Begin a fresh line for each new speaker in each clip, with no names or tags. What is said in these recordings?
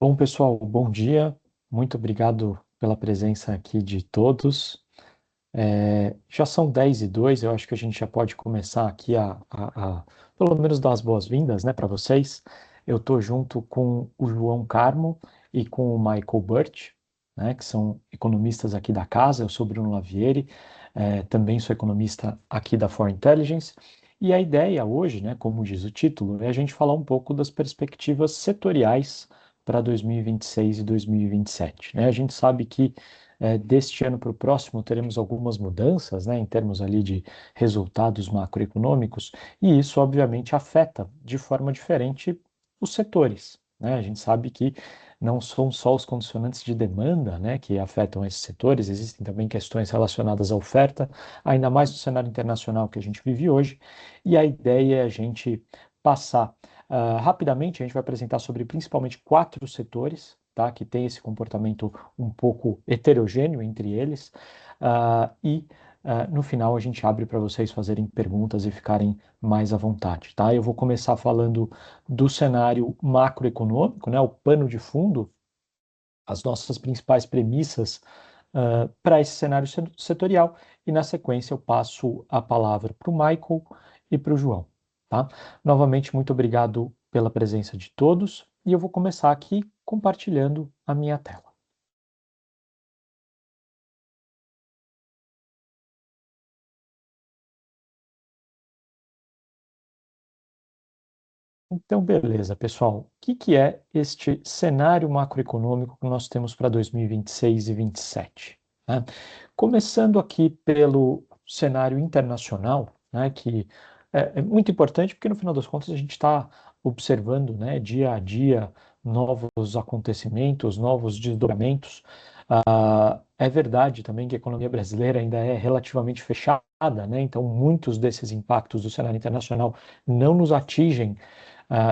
Bom, pessoal, bom dia. Muito obrigado pela presença aqui de todos. Já são 10h02, eu acho que a gente já pode começar aqui pelo menos dar as boas-vindas, né, para vocês. Eu estou junto com o João Carmo e com o Michael Burt, né, que são economistas aqui da casa. Eu sou Bruno Lavieri, também sou economista aqui da For Intelligence. E a ideia hoje, né, como diz o título, é a gente falar um pouco das perspectivas setoriais para 2026 e 2027, né? A gente sabe que deste ano para o próximo teremos algumas mudanças, né, em termos ali de resultados macroeconômicos, e isso obviamente afeta de forma diferente os setores, né? A gente sabe que não são só os condicionantes de demanda, né, que afetam esses setores, existem também questões relacionadas à oferta, ainda mais no cenário internacional que a gente vive hoje, e a ideia é a gente passar rapidamente. A gente vai apresentar sobre principalmente 4 setores, tá, que tem esse comportamento um pouco heterogêneo entre eles, no final a gente abre para vocês fazerem perguntas e ficarem mais à vontade, tá? Eu vou começar falando do cenário macroeconômico, né, o pano de fundo, as nossas principais premissas para esse cenário setorial, e na sequência eu passo a palavra para o Michael e para o João, tá? Novamente, muito obrigado pela presença de todos, e eu vou começar aqui compartilhando a minha tela. Então, beleza, pessoal. O que é este cenário macroeconômico que nós temos para 2026 e 2027? Né? Começando aqui pelo cenário internacional, né, que é muito importante porque, no final das contas, a gente está observando, né, dia a dia novos acontecimentos, novos desdobramentos. É verdade também que a economia brasileira ainda é relativamente fechada, né? Então, muitos desses impactos do cenário internacional não nos atingem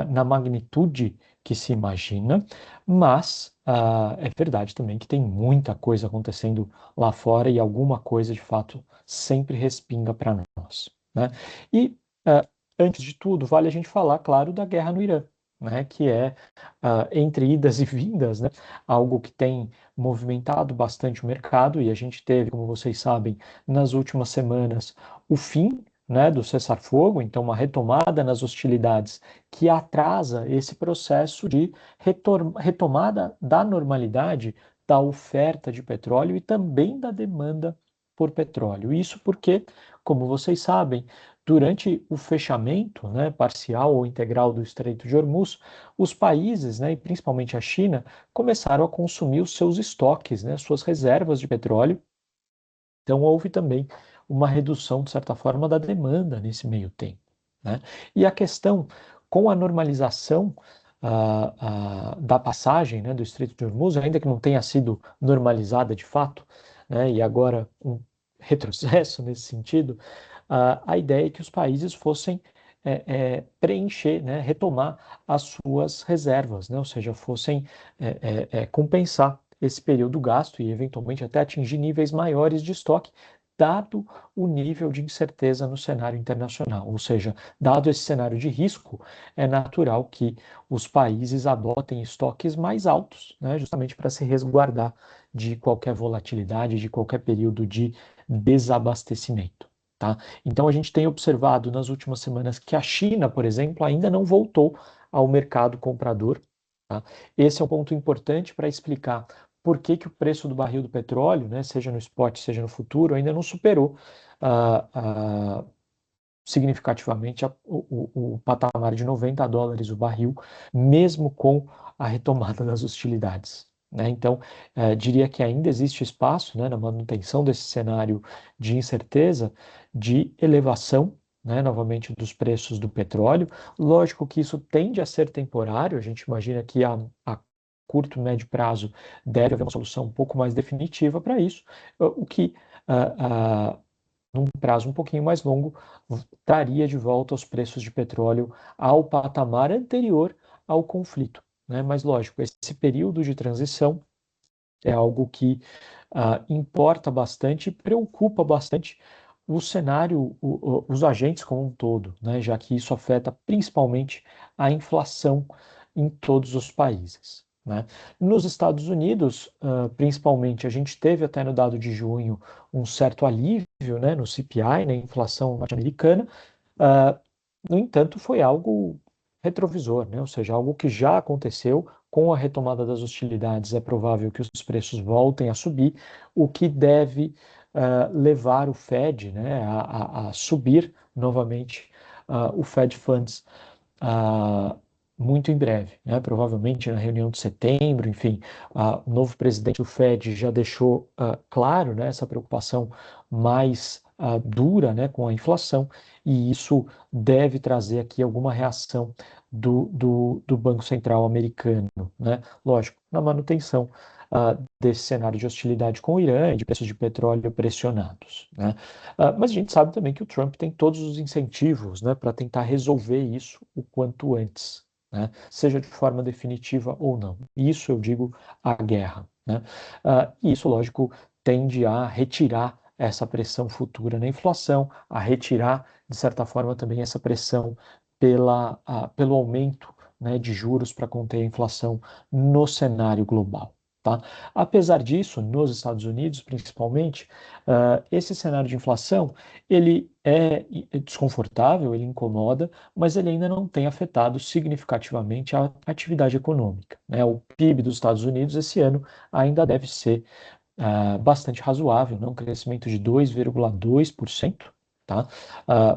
na magnitude que se imagina, mas é verdade também que tem muita coisa acontecendo lá fora e alguma coisa de fato sempre respinga para nós, né? E antes de tudo, vale a gente falar, claro, da guerra no Irã, né? Que é entre idas e vindas, né? Algo que tem movimentado bastante o mercado, e a gente teve, como vocês sabem, nas últimas semanas o fim, né, do cessar-fogo, então uma retomada nas hostilidades que atrasa esse processo de retomada da normalidade da oferta de petróleo e também da demanda por petróleo. Isso porque, como vocês sabem, durante o fechamento, né, parcial ou integral do Estreito de Hormuz, os países, né, e principalmente a China, começaram a consumir os seus estoques, né, suas reservas de petróleo. Então, houve também uma redução, de certa forma, da demanda nesse meio tempo, né? E a questão com a normalização da passagem, né, do Estreito de Hormuz, ainda que não tenha sido normalizada de fato, né, e agora um retrocesso nesse sentido, a ideia é que os países fossem preencher, né, retomar as suas reservas, né, ou seja, fossem compensar esse período gasto e, eventualmente, até atingir níveis maiores de estoque, dado o nível de incerteza no cenário internacional. Ou seja, dado esse cenário de risco, é natural que os países adotem estoques mais altos, né, justamente para se resguardar de qualquer volatilidade, de qualquer período de desabastecimento. Tá? Então, a gente tem observado nas últimas semanas que a China, por exemplo, ainda não voltou ao mercado comprador. Tá? Esse é um ponto importante para explicar por que que o preço do barril do petróleo, né, seja no spot, seja no futuro, ainda não superou ah, ah, significativamente o patamar de US$ 90 o barril, mesmo com a retomada das hostilidades, né? Então, diria que ainda existe espaço, né, na manutenção desse cenário de incerteza, de elevação, né, novamente dos preços do petróleo. Lógico que isso tende a ser temporário, a gente imagina que a curto e médio prazo deve haver uma solução um pouco mais definitiva para isso, o que num prazo um pouquinho mais longo, traria de volta os preços de petróleo ao patamar anterior ao conflito, né? Mas, lógico, esse período de transição é algo que importa bastante e preocupa bastante o cenário, os agentes como um todo, né? Já que isso afeta principalmente a inflação em todos os países. né? Nos Estados Unidos, principalmente, a gente teve até no dado de junho um certo alívio, né, no CPI, na inflação norte-americana. Uh, no entanto, foi algo retrovisor, né? Ou seja, algo que já aconteceu. Com a retomada das hostilidades, é provável que os preços voltem a subir, o que deve levar o Fed, né, a subir novamente o Fed Funds ah, muito em breve, né? Provavelmente na reunião de setembro, enfim, o novo presidente do Fed já deixou claro, né, essa preocupação mais dura, né, com a inflação, e isso deve trazer aqui alguma reação do Banco Central americano, né? Lógico, na manutenção desse cenário de hostilidade com o Irã e de preços de petróleo pressionados, né? Mas a gente sabe também que o Trump tem todos os incentivos, né, para tentar resolver isso o quanto antes, né, seja de forma definitiva ou não. Isso eu digo a guerra, né? E isso, lógico, tende a retirar essa pressão futura na inflação, a retirar, de certa forma, também essa pressão pelo aumento, né, de juros para conter a inflação no cenário global. Tá? Apesar disso, nos Estados Unidos, principalmente, esse cenário de inflação ele é desconfortável, ele incomoda, mas ele ainda não tem afetado significativamente a atividade econômica, né? O PIB dos Estados Unidos esse ano ainda deve ser bastante razoável, né? Um crescimento de 2,2%, tá?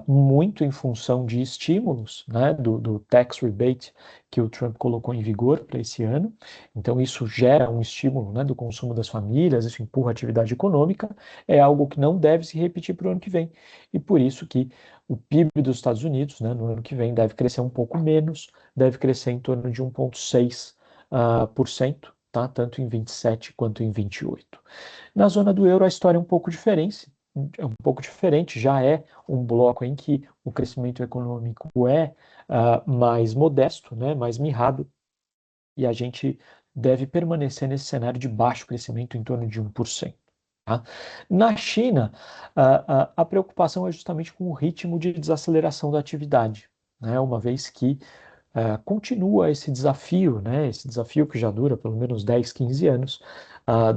Muito em função de estímulos, né? Do tax rebate que o Trump colocou em vigor para esse ano. Então, isso gera um estímulo, né, do consumo das famílias, isso empurra a atividade econômica, é algo que não deve se repetir para o ano que vem. E por isso que o PIB dos Estados Unidos, né, no ano que vem, deve crescer um pouco menos, deve crescer em torno de 1,6%, tá? Tanto em 27 quanto em 28. Na zona do euro, a história é um pouco diferente, já é um bloco em que o crescimento econômico é mais modesto, né, mais mirrado, e a gente deve permanecer nesse cenário de baixo crescimento em torno de 1%. Tá? Na China, a preocupação é justamente com o ritmo de desaceleração da atividade, né, uma vez que continua esse desafio, né, esse desafio que já dura pelo menos 10, 15 anos,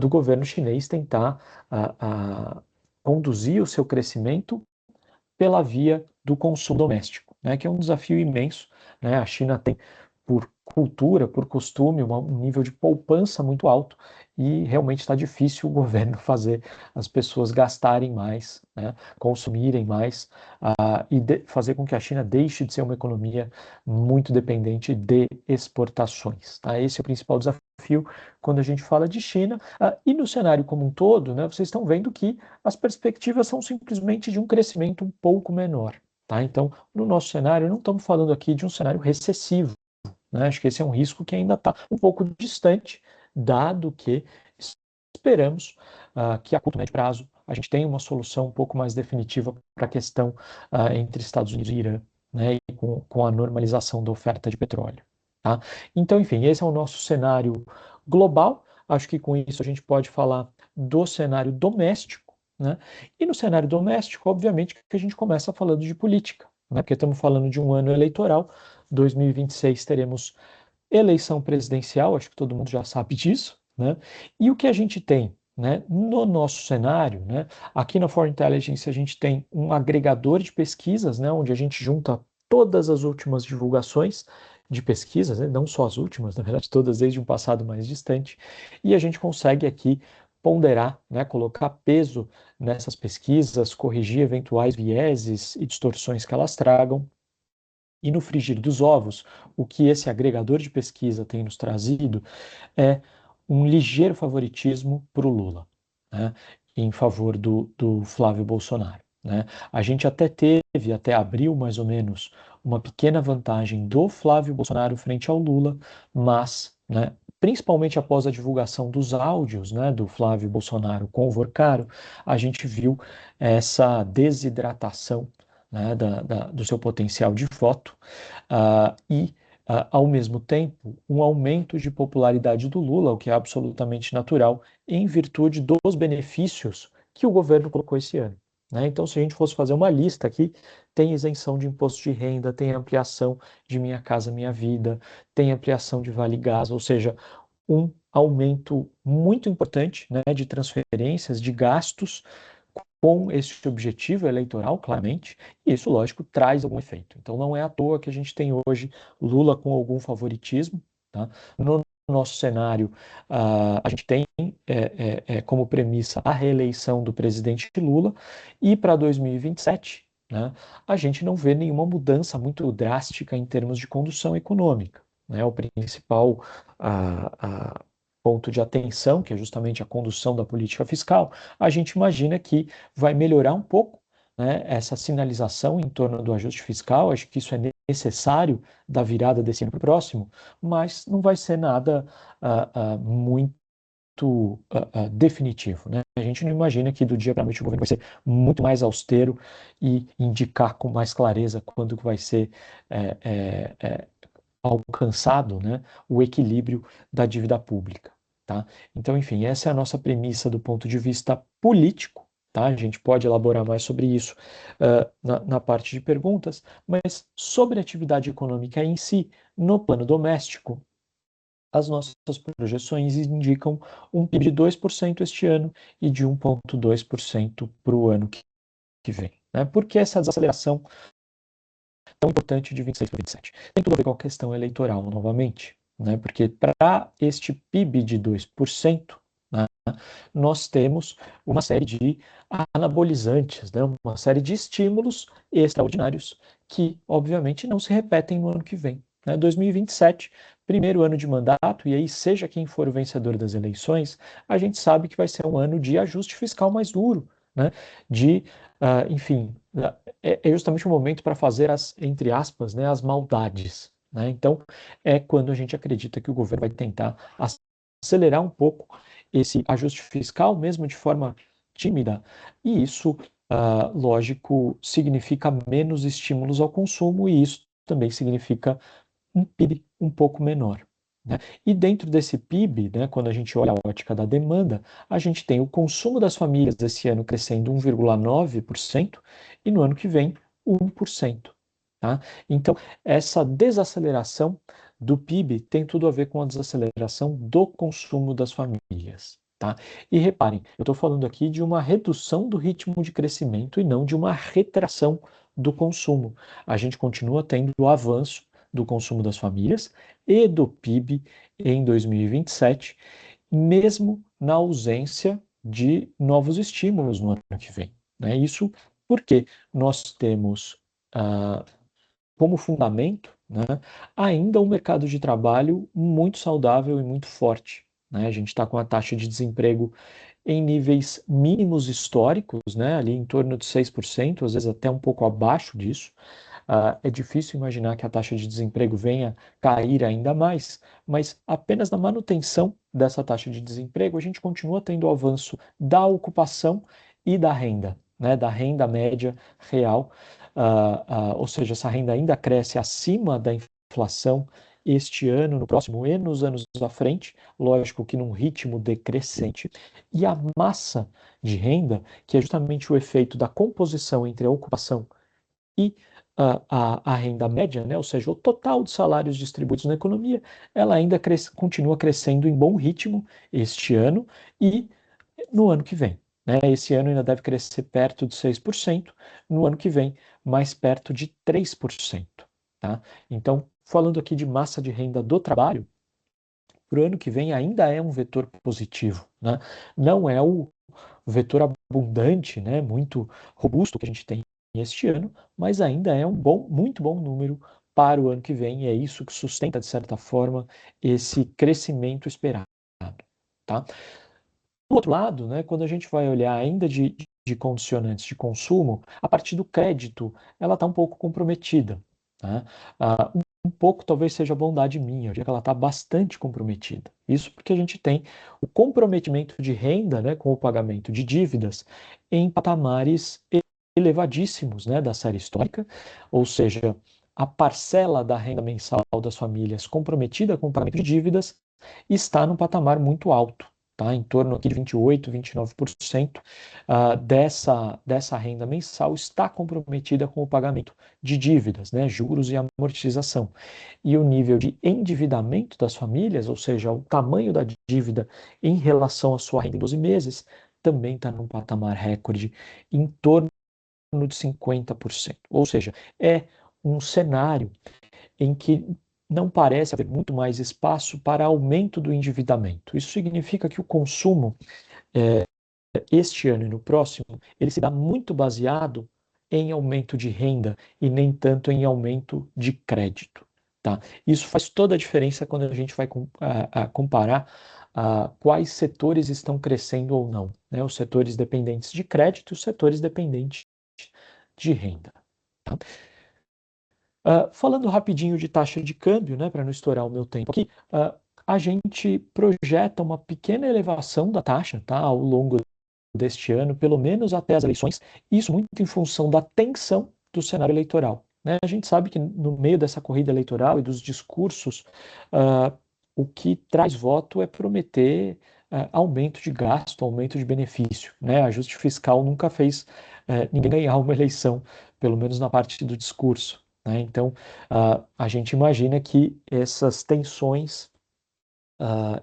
do governo chinês tentar conduzir o seu crescimento pela via do consumo doméstico, né, que é um desafio imenso, né? A China tem, por cultura, por costume, um nível de poupança muito alto e realmente está difícil o governo fazer as pessoas gastarem mais, né, consumirem mais e fazer com que a China deixe de ser uma economia muito dependente de exportações. Tá? Esse é o principal desafio quando a gente fala de China. E no cenário como um todo, né, vocês estão vendo que as perspectivas são simplesmente de um crescimento um pouco menor. Tá? Então, no nosso cenário, não estamos falando aqui de um cenário recessivo. Né? Acho que esse é um risco que ainda está um pouco distante, dado que esperamos que a curto e médio prazo a gente tenha uma solução um pouco mais definitiva para a questão entre Estados Unidos e Irã, né? E com a normalização da oferta de petróleo. Tá? Então, enfim, esse é o nosso cenário global. Acho que com isso a gente pode falar do cenário doméstico, né? E no cenário doméstico, obviamente, que a gente começa falando de política, né? Porque estamos falando de um ano eleitoral. 2026 teremos eleição presidencial, acho que todo mundo já sabe disso, né? E o que a gente tem, né, no nosso cenário, né, aqui na For Intelligence a gente tem um agregador de pesquisas, né, onde a gente junta todas as últimas divulgações de pesquisas, né, não só as últimas, na verdade todas desde um passado mais distante, e a gente consegue aqui ponderar, né, colocar peso nessas pesquisas, corrigir eventuais vieses e distorções que elas tragam. E no frigir dos ovos, o que esse agregador de pesquisa tem nos trazido é um ligeiro favoritismo para o Lula, né, em favor do Flávio Bolsonaro. Né? A gente até teve, até abril mais ou menos, uma pequena vantagem do Flávio Bolsonaro frente ao Lula, mas, né, principalmente após a divulgação dos áudios, né, do Flávio Bolsonaro com o Vorcaro, a gente viu essa desidratação, né, do seu potencial de voto e ao mesmo tempo, um aumento de popularidade do Lula, o que é absolutamente natural, em virtude dos benefícios que o governo colocou esse ano. Né? Então, se a gente fosse fazer uma lista aqui, tem isenção de imposto de renda, tem ampliação de Minha Casa Minha Vida, tem ampliação de Vale Gás, ou seja, um aumento muito importante, né, de transferências, de gastos, com esse objetivo eleitoral, claramente, e isso, lógico, traz algum efeito. Então, não é à toa que a gente tem hoje Lula com algum favoritismo, tá? No nosso cenário, a gente tem como premissa a reeleição do presidente Lula, e para 2027, né, a gente não vê nenhuma mudança muito drástica em termos de condução econômica, né? O principal ponto de atenção, que é justamente a condução da política fiscal, a gente imagina que vai melhorar um pouco, né, essa sinalização em torno do ajuste fiscal. Acho que isso é necessário da virada desse ano para o próximo, mas não vai ser nada muito definitivo, né? A gente não imagina que do dia para a noite o governo vai ser muito mais austero e indicar com mais clareza quando vai ser é, é, é, alcançado, né, o equilíbrio da dívida pública, tá? Então, enfim, essa é a nossa premissa do ponto de vista político, tá? A gente pode elaborar mais sobre isso na parte de perguntas, mas sobre a atividade econômica em si, no plano doméstico, as nossas projeções indicam um PIB de 2% este ano e de 1,2% para o ano que vem, né? Por que essa desaceleração tão importante de 26 para 27? Tem tudo a ver com a questão eleitoral, novamente, né? Porque para este PIB de 2%, né, nós temos uma série de anabolizantes, né? Uma série de estímulos extraordinários que, obviamente, não se repetem no ano que vem, né? 2027, primeiro ano de mandato, e aí, seja quem for o vencedor das eleições, a gente sabe que vai ser um ano de ajuste fiscal mais duro, né? De, enfim, é justamente o momento para fazer as, entre aspas, né, as maldades, né? Então, é quando a gente acredita que o governo vai tentar acelerar um pouco esse ajuste fiscal, mesmo de forma tímida, e isso, lógico, significa menos estímulos ao consumo, e isso também significa um PIB um pouco menor, né? E dentro desse PIB, né, quando a gente olha a ótica da demanda, a gente tem o consumo das famílias esse ano crescendo 1,9% e no ano que vem 1%. Tá? Então, essa desaceleração do PIB tem tudo a ver com a desaceleração do consumo das famílias. Tá? E reparem, eu estou falando aqui de uma redução do ritmo de crescimento e não de uma retração do consumo. A gente continua tendo o avanço do consumo das famílias e do PIB em 2027, mesmo na ausência de novos estímulos no ano que vem, né? Isso porque nós temos como fundamento, né, ainda um mercado de trabalho muito saudável e muito forte, né? A gente está com a taxa de desemprego em níveis mínimos históricos, né, ali em torno de 6%, às vezes até um pouco abaixo disso. É difícil imaginar que a taxa de desemprego venha cair ainda mais, mas apenas na manutenção dessa taxa de desemprego, a gente continua tendo o avanço da ocupação e da renda, né, da renda média real, ou seja, essa renda ainda cresce acima da inflação este ano, no próximo e nos anos à frente, lógico que num ritmo decrescente, e a massa de renda, que é justamente o efeito da composição entre a ocupação e a renda média, né, ou seja, o total de salários distribuídos na economia, ela ainda continua crescendo em bom ritmo este ano e no ano que vem, né? Esse ano ainda deve crescer perto de 6%, no ano que vem mais perto de 3%. Tá? Então, falando aqui de massa de renda do trabalho, para o ano que vem ainda é um vetor positivo, né? Não é o vetor abundante, né, muito robusto que a gente tem este ano, mas ainda é um muito bom número para o ano que vem, e é isso que sustenta, de certa forma, esse crescimento esperado. Tá? Do outro lado, né, quando a gente vai olhar ainda de condicionantes de consumo, a parte do crédito, ela está um pouco comprometida. Tá? Um pouco talvez seja bondade minha, já que ela está bastante comprometida. Isso porque a gente tem o comprometimento de renda, né, com o pagamento de dívidas em patamares elevadíssimos, né, da série histórica, ou seja, a parcela da renda mensal das famílias comprometida com o pagamento de dívidas está num patamar muito alto. tá? Em torno aqui de 28%, 29% dessa renda mensal está comprometida com o pagamento de dívidas, né? Juros e amortização. E o nível de endividamento das famílias, ou seja, o tamanho da dívida em relação à sua renda em 12 meses, também está num patamar recorde em torno de 50%. Ou seja, é um cenário em que não parece haver muito mais espaço para aumento do endividamento. Isso significa que o consumo, este ano e no próximo, ele se dá muito baseado em aumento de renda e nem tanto em aumento de crédito. Tá? Isso faz toda a diferença quando a gente vai comparar quais setores estão crescendo ou não, né? Os setores dependentes de crédito e os setores dependentes de renda. Tá? Falando rapidinho de taxa de câmbio, né, para não estourar o meu tempo aqui, a gente projeta uma pequena elevação da taxa, tá, ao longo deste ano, pelo menos até as eleições, isso muito em função da tensão do cenário eleitoral, né? A gente sabe que no meio dessa corrida eleitoral e dos discursos, o que traz voto é prometer aumento de gasto, aumento de benefício, né? Ajuste fiscal nunca fez ninguém ganhar uma eleição, pelo menos na parte do discurso, né? Então, a gente imagina que essas tensões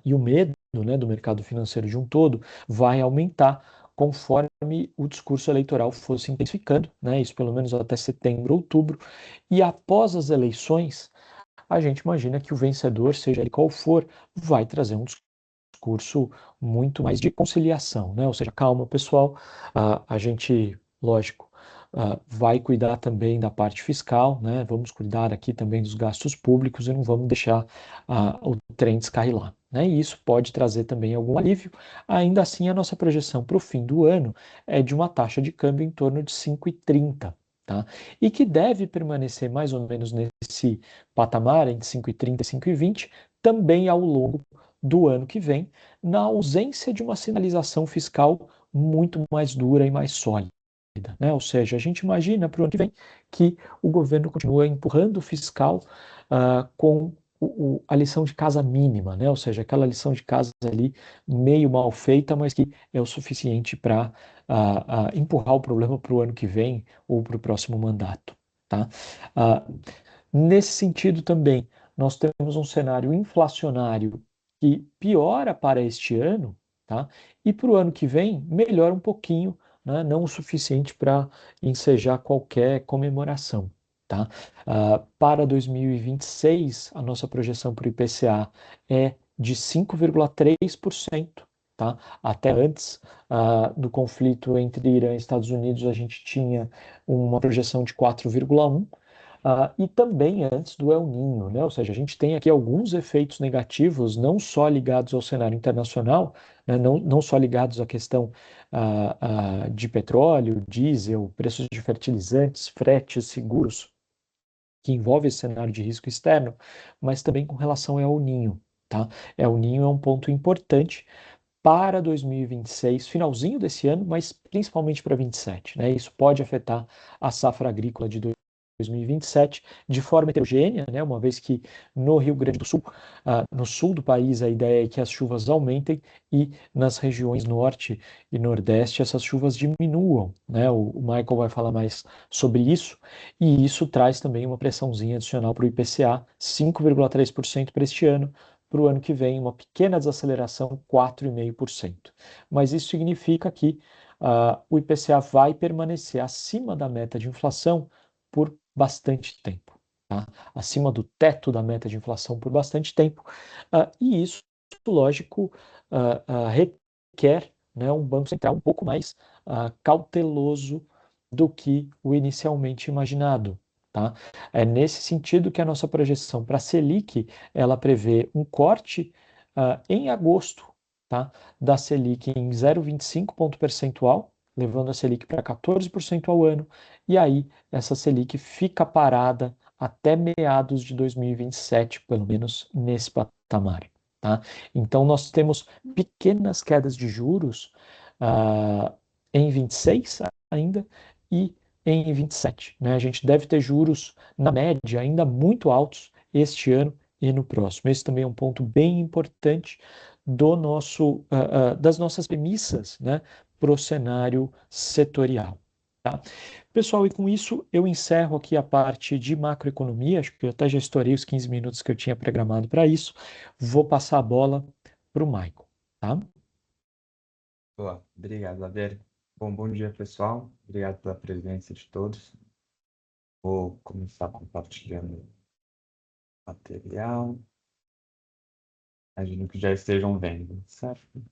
e o medo, né, do mercado financeiro de um todo vai aumentar conforme o discurso eleitoral for se intensificando, né, isso pelo menos até setembro, outubro, e após as eleições, a gente imagina que o vencedor, seja ele qual for, vai trazer um discurso muito mais de conciliação, né? Ou seja, calma, pessoal, a gente, lógico, vai cuidar também da parte fiscal, né? Vamos cuidar aqui também dos gastos públicos e não vamos deixar o trem descarrilar, né? E isso pode trazer também algum alívio. Ainda assim, a nossa projeção para o fim do ano é de uma taxa de câmbio em torno de 5,30. Tá? E que deve permanecer mais ou menos nesse patamar entre 5,30 e 5,20 também ao longo do ano que vem, na ausência de uma sinalização fiscal muito mais dura e mais sólida, né? Ou seja, a gente imagina para o ano que vem que o governo continua empurrando o fiscal com a lição de casa mínima, né? Ou seja, aquela lição de casa ali meio mal feita, mas que é o suficiente para empurrar o problema para o ano que vem ou para o próximo mandato. Tá? Nesse sentido também, nós temos um cenário inflacionário que piora para este ano, tá? E para o ano que vem melhora um pouquinho, né? Não o suficiente para ensejar qualquer comemoração, tá? Para 2026, a nossa projeção para o IPCA é de 5,3%. Tá? Até antes do conflito entre Irã e Estados Unidos, a gente tinha uma projeção de 4,1%. E também antes do El Niño, né? Ou seja, a gente tem aqui alguns efeitos negativos, não só ligados ao cenário internacional, né? Não só ligados à questão de petróleo, diesel, preços de fertilizantes, fretes, seguros, que envolve esse cenário de risco externo, mas também com relação ao El Niño, tá? El Niño é um ponto importante para 2026, finalzinho desse ano, mas principalmente para 27, né? Isso pode afetar a safra agrícola de 2027 de forma heterogênea, né? Uma vez que no Rio Grande do Sul, no sul do país, a ideia é que as chuvas aumentem e nas regiões norte e nordeste essas chuvas diminuam, né? O Michael vai falar mais sobre isso, e isso traz também uma pressãozinha adicional para o IPCA, 5,3% para este ano, para o ano que vem, uma pequena desaceleração, 4,5%. Mas isso significa que o IPCA vai permanecer acima da meta de inflação por bastante tempo, tá? Acima do teto da meta de inflação por bastante tempo. E isso, lógico, requer, né, um Banco Central um pouco mais cauteloso do que o inicialmente imaginado. Tá? É nesse sentido que a nossa projeção para a Selic ela prevê um corte em agosto, tá? Da Selic em 0,25 ponto percentual, levando a Selic para 14% ao ano, e aí essa Selic fica parada até meados de 2027, pelo menos nesse patamar. Tá? Então nós temos pequenas quedas de juros em 26 ainda e em 27. Né? A gente deve ter juros, na média, ainda muito altos este ano e no próximo. Esse também é um ponto bem importante das nossas premissas, né, para o cenário setorial. Tá? Pessoal, e com isso eu encerro aqui a parte de macroeconomia. Acho que eu até já estourei os 15 minutos que eu tinha programado para isso. Vou passar a bola para o Michael. Tá?
Boa, obrigado, Laver. Bom dia, pessoal. Obrigado pela presença de todos. Vou começar compartilhando o material. Imagino que já estejam vendo, certo?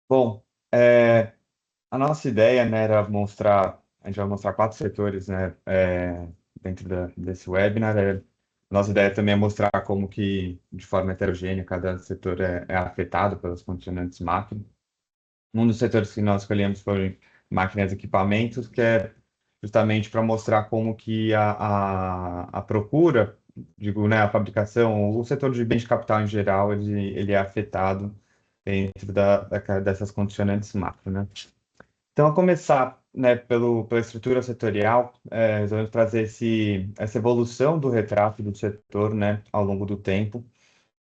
Bom, a nossa ideia, né, era mostrar, a gente vai mostrar 4 setores, né, dentro desse webinar. Nossa ideia também é mostrar como que, de forma heterogênea, cada setor é afetado pelas condicionantes macro. Um dos setores que nós escolhemos foi máquinas e equipamentos, que é justamente para mostrar como que a procura, digo, né, a fabricação, o setor de bens de capital em geral, ele é afetado dentro dessas condicionantes macro, né? Então, a começar, né, pela estrutura setorial, resolvemos trazer essa evolução do retrato do setor, né, ao longo do tempo,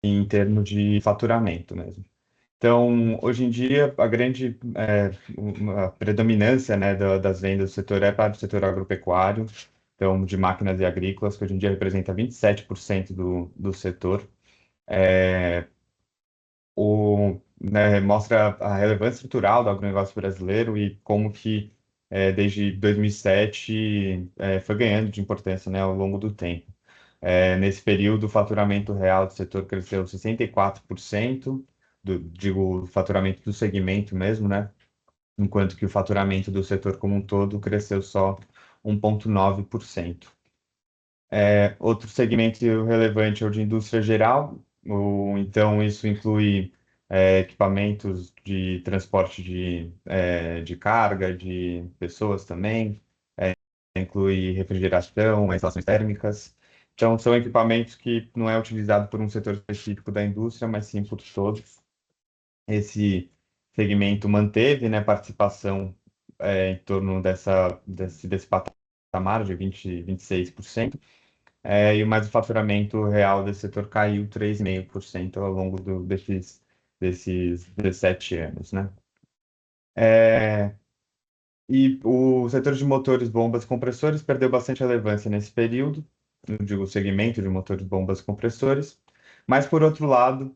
em termos de faturamento mesmo. Então, hoje em dia, a predominância, né, das vendas do setor é para o setor agropecuário, então, de máquinas e agrícolas, que hoje em dia representa 27% do setor. Mostra a relevância estrutural do agronegócio brasileiro e como que, desde 2007, foi ganhando de importância, né, ao longo do tempo. Nesse período, o faturamento real do setor cresceu 64%, digo, o faturamento do segmento mesmo, né? Enquanto que o faturamento do setor como um todo cresceu só 1,9%. Outro segmento relevante é o de indústria geral, então isso inclui equipamentos de transporte de carga, de pessoas também, inclui refrigeração, instalações térmicas. Então, são equipamentos que não é utilizado por um setor específico da indústria, mas sim por todos. Esse segmento manteve, né, participação em torno desse patamar de 26%, mas o faturamento real desse setor caiu 3,5% ao longo desses 17 anos, né? E o setor de motores, bombas e compressores perdeu bastante relevância nesse período, eu digo, o segmento de motores, bombas e compressores, mas, por outro lado,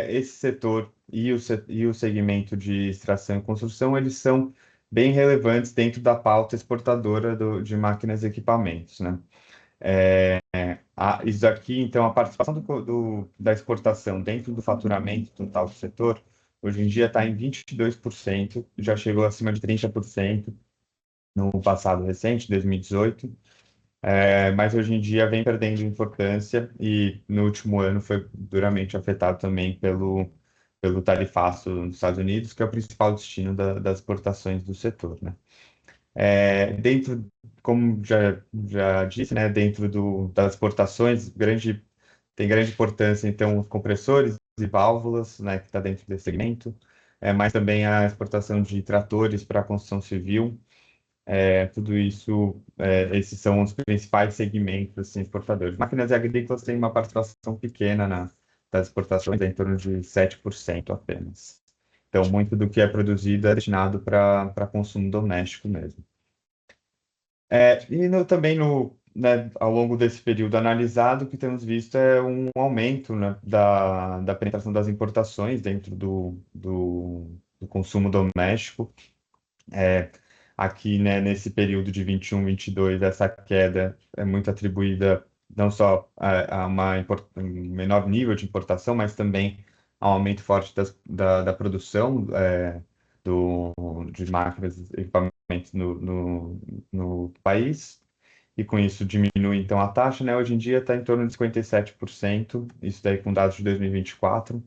esse setor e o segmento de extração e construção, eles são bem relevantes dentro da pauta exportadora de máquinas e equipamentos, né? Isso aqui, então, a participação da exportação dentro do faturamento total do setor, hoje em dia está em 22%, já chegou acima de 30% no passado recente, 2018, mas hoje em dia vem perdendo importância e no último ano foi duramente afetado também pelo tarifaço nos Estados Unidos, que é o principal destino das exportações do setor, né? Dentro, como já disse, né, dentro das exportações, tem grande importância, então, os compressores e válvulas, né, que está dentro desse segmento, mas também a exportação de tratores para a construção civil. Tudo isso, esses são os principais segmentos assim, exportadores. Máquinas agrícolas têm uma participação pequena das exportações, em torno de 7% apenas. Então, muito do que é produzido é destinado para consumo doméstico mesmo. Também né, ao longo desse período analisado, o que temos visto é um aumento, né, da penetração das importações dentro do consumo doméstico. Aqui, né, nesse período de 21, 22, essa queda é muito atribuída não só a um menor nível de importação, mas também a um aumento forte da produção de máquinas e equipamentos no país, e com isso diminui então a taxa, né? Hoje em dia está em torno de 57%, isso daí com dados de 2024,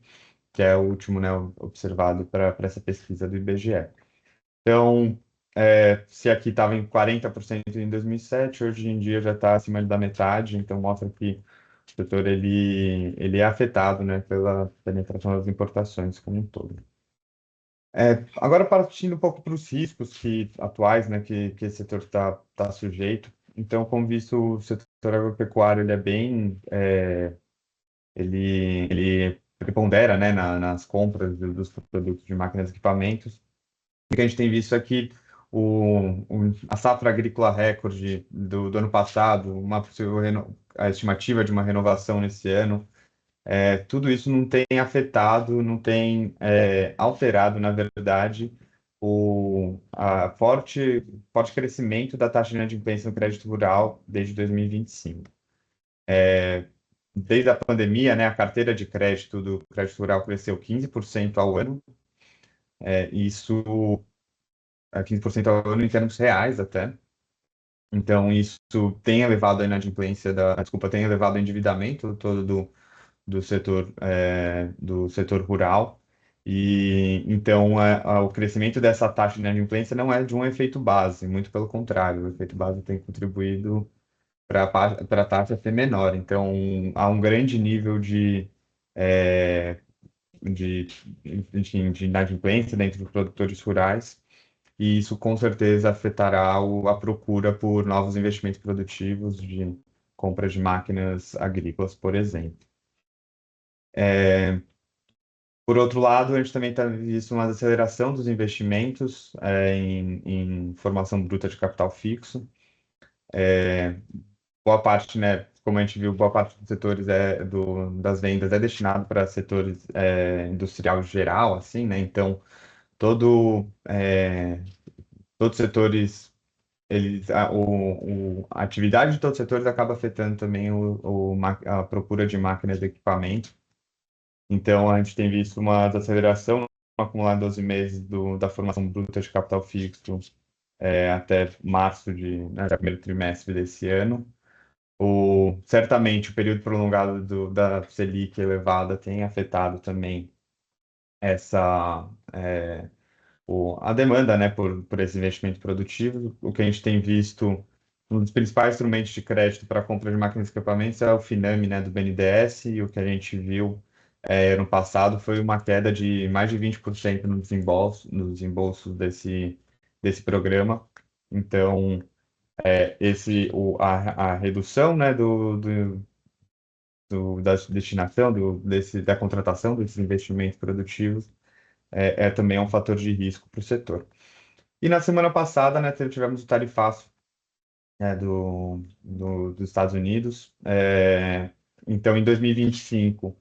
que é o último, né, observado para essa pesquisa do IBGE. Então, se aqui estava em 40% em 2007, hoje em dia já está acima da metade, então mostra que o setor ele é afetado, né, pela penetração das importações como um todo. Agora, partindo um pouco para os riscos atuais, né, que esse setor está sujeito. Então, como visto, o setor agropecuário ele é bem ele prepondera, né, nas compras dos produtos de máquinas e equipamentos. O que a gente tem visto é que a safra agrícola recorde do ano passado, uma possível a estimativa de uma renovação nesse ano, tudo isso não tem afetado, não tem alterado, na verdade, a forte crescimento da taxa de inadimplência no crédito rural desde 2025. Desde a pandemia, né, a carteira de crédito do crédito rural cresceu 15% ao ano, isso 15% ao ano em termos reais até. Então, isso tem elevado a inadimplência desculpa, tem elevado o endividamento todo do setor rural. E então o crescimento dessa taxa de inadimplência não é de um efeito base, muito pelo contrário, o efeito base tem contribuído para a taxa ser menor. Então, há um grande nível é, de, enfim, de inadimplência dentro dos produtores rurais, e isso com certeza afetará a procura por novos investimentos produtivos de compra de máquinas agrícolas, por exemplo. Por outro lado, a gente também está visto uma aceleração dos investimentos em formação bruta de capital fixo. Boa parte, né, como a gente viu, boa parte dos setores das vendas é destinado para setores industrial geral, assim, né? Então, todo, é, todos os setores, a atividade de todos os setores acaba afetando também a procura de máquinas e equipamentos. Então, a gente tem visto uma desaceleração no acumulado 12 meses da formação bruta de capital fixo até março até o primeiro trimestre desse ano. Certamente, o período prolongado da Selic elevada tem afetado também essa, a demanda, né, por esse investimento produtivo. O que a gente tem visto, um dos principais instrumentos de crédito para a compra de máquinas e equipamentos é o Finame, né, do BNDES, e o que a gente viu no passado foi uma queda de mais de 20% no desembolso desse programa. Então, a redução, né, da destinação, da contratação desses investimentos produtivos também um fator de risco para o setor. E na semana passada, né, tivemos o tarifaço dos Estados Unidos. Então, em 2025,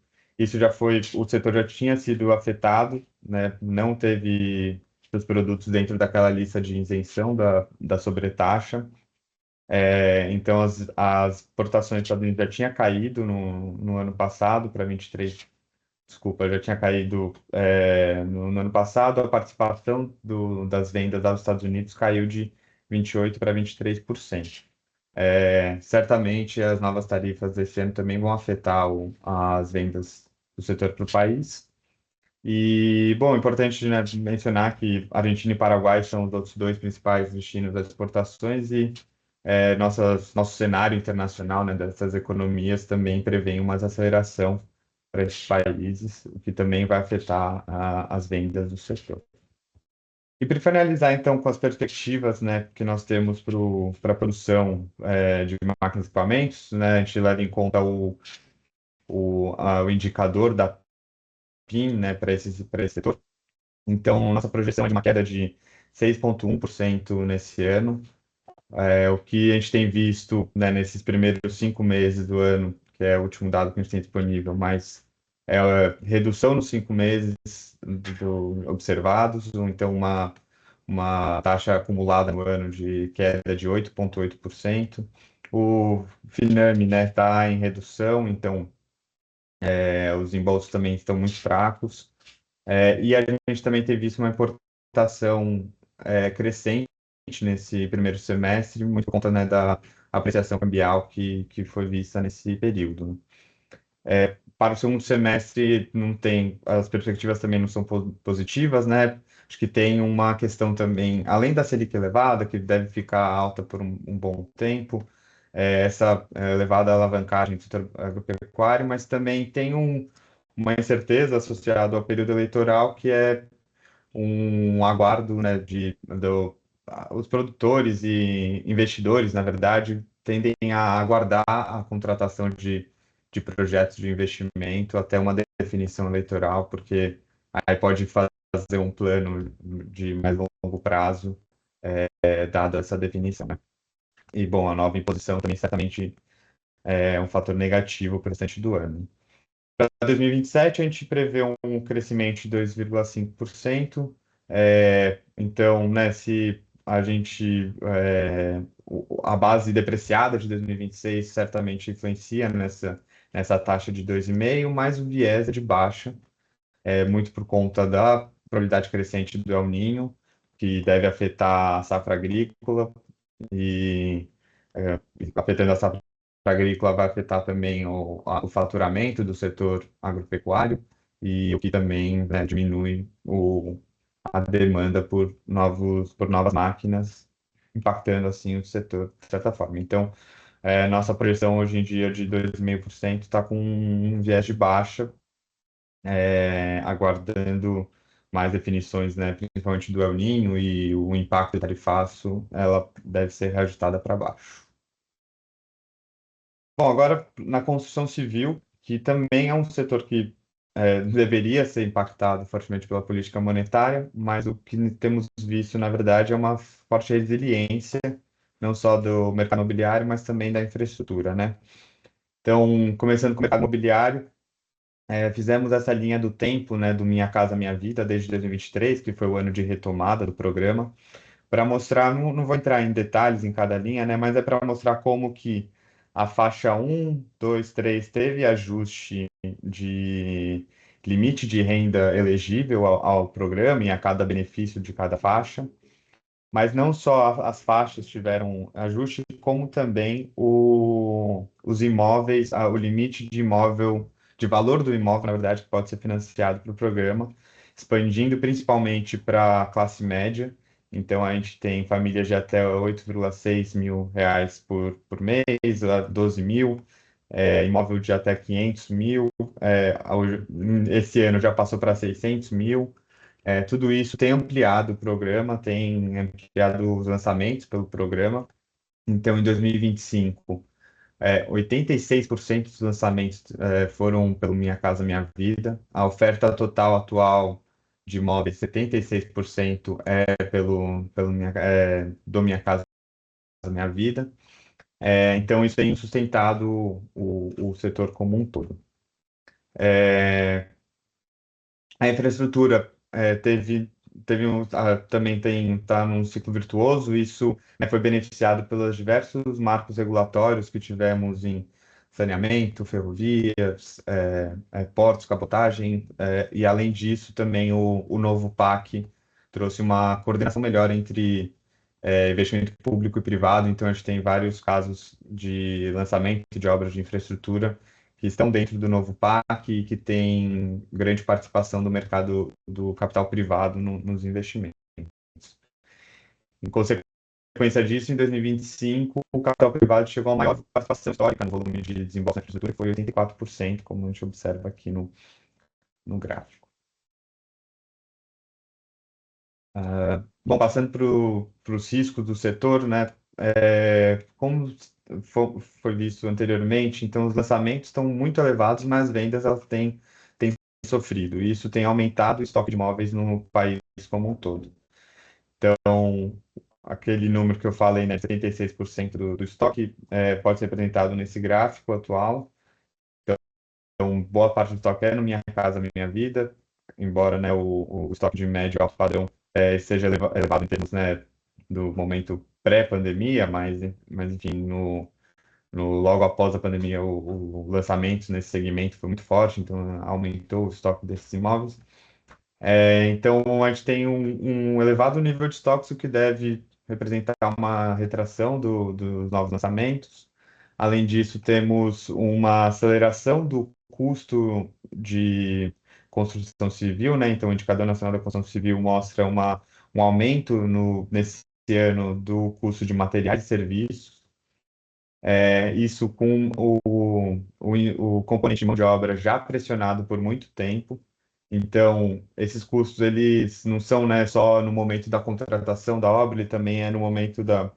o setor já tinha sido afetado, né, não teve os produtos dentro daquela lista de isenção da sobretaxa. Então, as exportações dos Estados Unidos já tinha caído no ano passado para 23, desculpa, já tinha caído no ano passado, a participação das vendas aos Estados Unidos caiu de 28% para 23%. Certamente as novas tarifas desse ano também vão afetar as vendas do setor para o país. E, bom, importante, né, mencionar que Argentina e Paraguai são os outros dois principais destinos das exportações e nosso cenário internacional, né, dessas economias também prevê uma desaceleração para esses países, o que também vai afetar as vendas do setor. E para finalizar, então, com as perspectivas, né, que nós temos para a produção de máquinas e equipamentos, né, a gente leva em conta o indicador da PIM, né, para esse setor. Então, nossa projeção é de uma queda de 6,1% nesse ano. O que a gente tem visto, né, nesses primeiros 5 meses do ano, que é o último dado que a gente tem disponível, mas a redução nos 5 meses observados, ou então uma taxa acumulada no ano de queda de 8,8%. O Finame, né, está em redução, então os embolsos também estão muito fracos. E a gente também tem visto uma importação crescente nesse primeiro semestre, muito por conta, né, da apreciação cambial que foi vista nesse período. Para o segundo semestre, não tem, as perspectivas também não são positivas, né? Acho que tem uma questão também, além da Selic elevada, que deve ficar alta por um bom tempo, essa elevada alavancagem do setor agropecuário, mas também tem uma incerteza associada ao período eleitoral, que é um aguardo, né, os produtores e investidores, na verdade, tendem a aguardar a contratação de de projetos de investimento até uma definição eleitoral, porque aí pode fazer um plano de mais longo prazo, dada essa definição, né? E, bom, a nova imposição também certamente é um fator negativo para o restante do ano. Para 2027, a gente prevê um crescimento de 2,5%. Então, né, se a gente. A base depreciada de 2026 certamente influencia nessa taxa de 2,5%, mas o viés é de baixa, muito por conta da probabilidade crescente do El Niño, que deve afetar a safra agrícola, e é, afetando a safra agrícola vai afetar também o faturamento do setor agropecuário, e o que também, né, diminui a demanda por novas máquinas, impactando assim o setor de certa forma. Então, nossa projeção hoje em dia de 2,5% está com um viés de baixa, aguardando mais definições, né, principalmente do El Niño, e o impacto tarifaço, ela deve ser reajustada para baixo. Bom, agora na construção civil, que também é um setor que deveria ser impactado fortemente pela política monetária, mas o que temos visto, na verdade, é uma forte resiliência, não só do mercado imobiliário, mas também da infraestrutura, né? Então, começando com o mercado imobiliário, fizemos essa linha do tempo, né, do Minha Casa Minha Vida, desde 2023, que foi o ano de retomada do programa, para mostrar, não vou entrar em detalhes em cada linha, né, mas é para mostrar como que a faixa 1, 2, 3 teve ajuste de limite de renda elegível ao programa e a cada benefício de cada faixa, mas não só as faixas tiveram ajuste, como também os imóveis, o limite de imóvel, de valor do imóvel, na verdade, que pode ser financiado pelo programa, expandindo principalmente para a classe média. Então, a gente tem famílias de até 8,6 mil reais por mês, a 12 mil, imóvel de até 500 mil, esse ano já passou para 600 mil. Tudo isso tem ampliado o programa, tem ampliado os lançamentos pelo programa. Então, em 2025, 86% dos lançamentos foram pelo Minha Casa Minha Vida. A oferta total atual de imóveis, 76% do Minha Casa Minha Vida. Então, isso tem sustentado o setor como um todo. A infraestrutura também está num ciclo virtuoso. Isso, né, foi beneficiado pelos diversos marcos regulatórios que tivemos em saneamento, ferrovias, portos, cabotagem, e além disso também o novo PAC trouxe uma coordenação melhor entre investimento público e privado. Então a gente tem vários casos de lançamento de obras de infraestrutura que estão dentro do novo PAC e que tem grande participação do mercado do capital privado nos investimentos. Em consequência disso, em 2025, o capital privado chegou à maior participação histórica no volume de desembolso na infraestrutura, que foi 84%, como a gente observa aqui no gráfico. Bom, passando para os riscos do setor, né? Como foi visto anteriormente, então os lançamentos estão muito elevados, mas as vendas elas têm sofrido. E isso tem aumentado o estoque de imóveis no país como um todo. Então, aquele número que eu falei, né, 76% do estoque, pode ser representado nesse gráfico atual. Então, boa parte do estoque é no Minha Casa Minha Vida, embora, né, o estoque de médio alto padrão seja elevado em termos, né, do momento pré-pandemia, mas enfim, logo após a pandemia, o lançamento nesse segmento foi muito forte, então aumentou o estoque desses imóveis. Então, a gente tem um elevado nível de estoques, o que deve representar uma retração dos novos lançamentos. Além disso, temos uma aceleração do custo de construção civil, né? Então, o Indicador Nacional da Construção Civil mostra um aumento nesse ano do custo de materiais e serviços. Isso com o componente de mão de obra já pressionado por muito tempo. Então, esses custos, eles não são, né, só no momento da contratação da obra, ele também é no momento da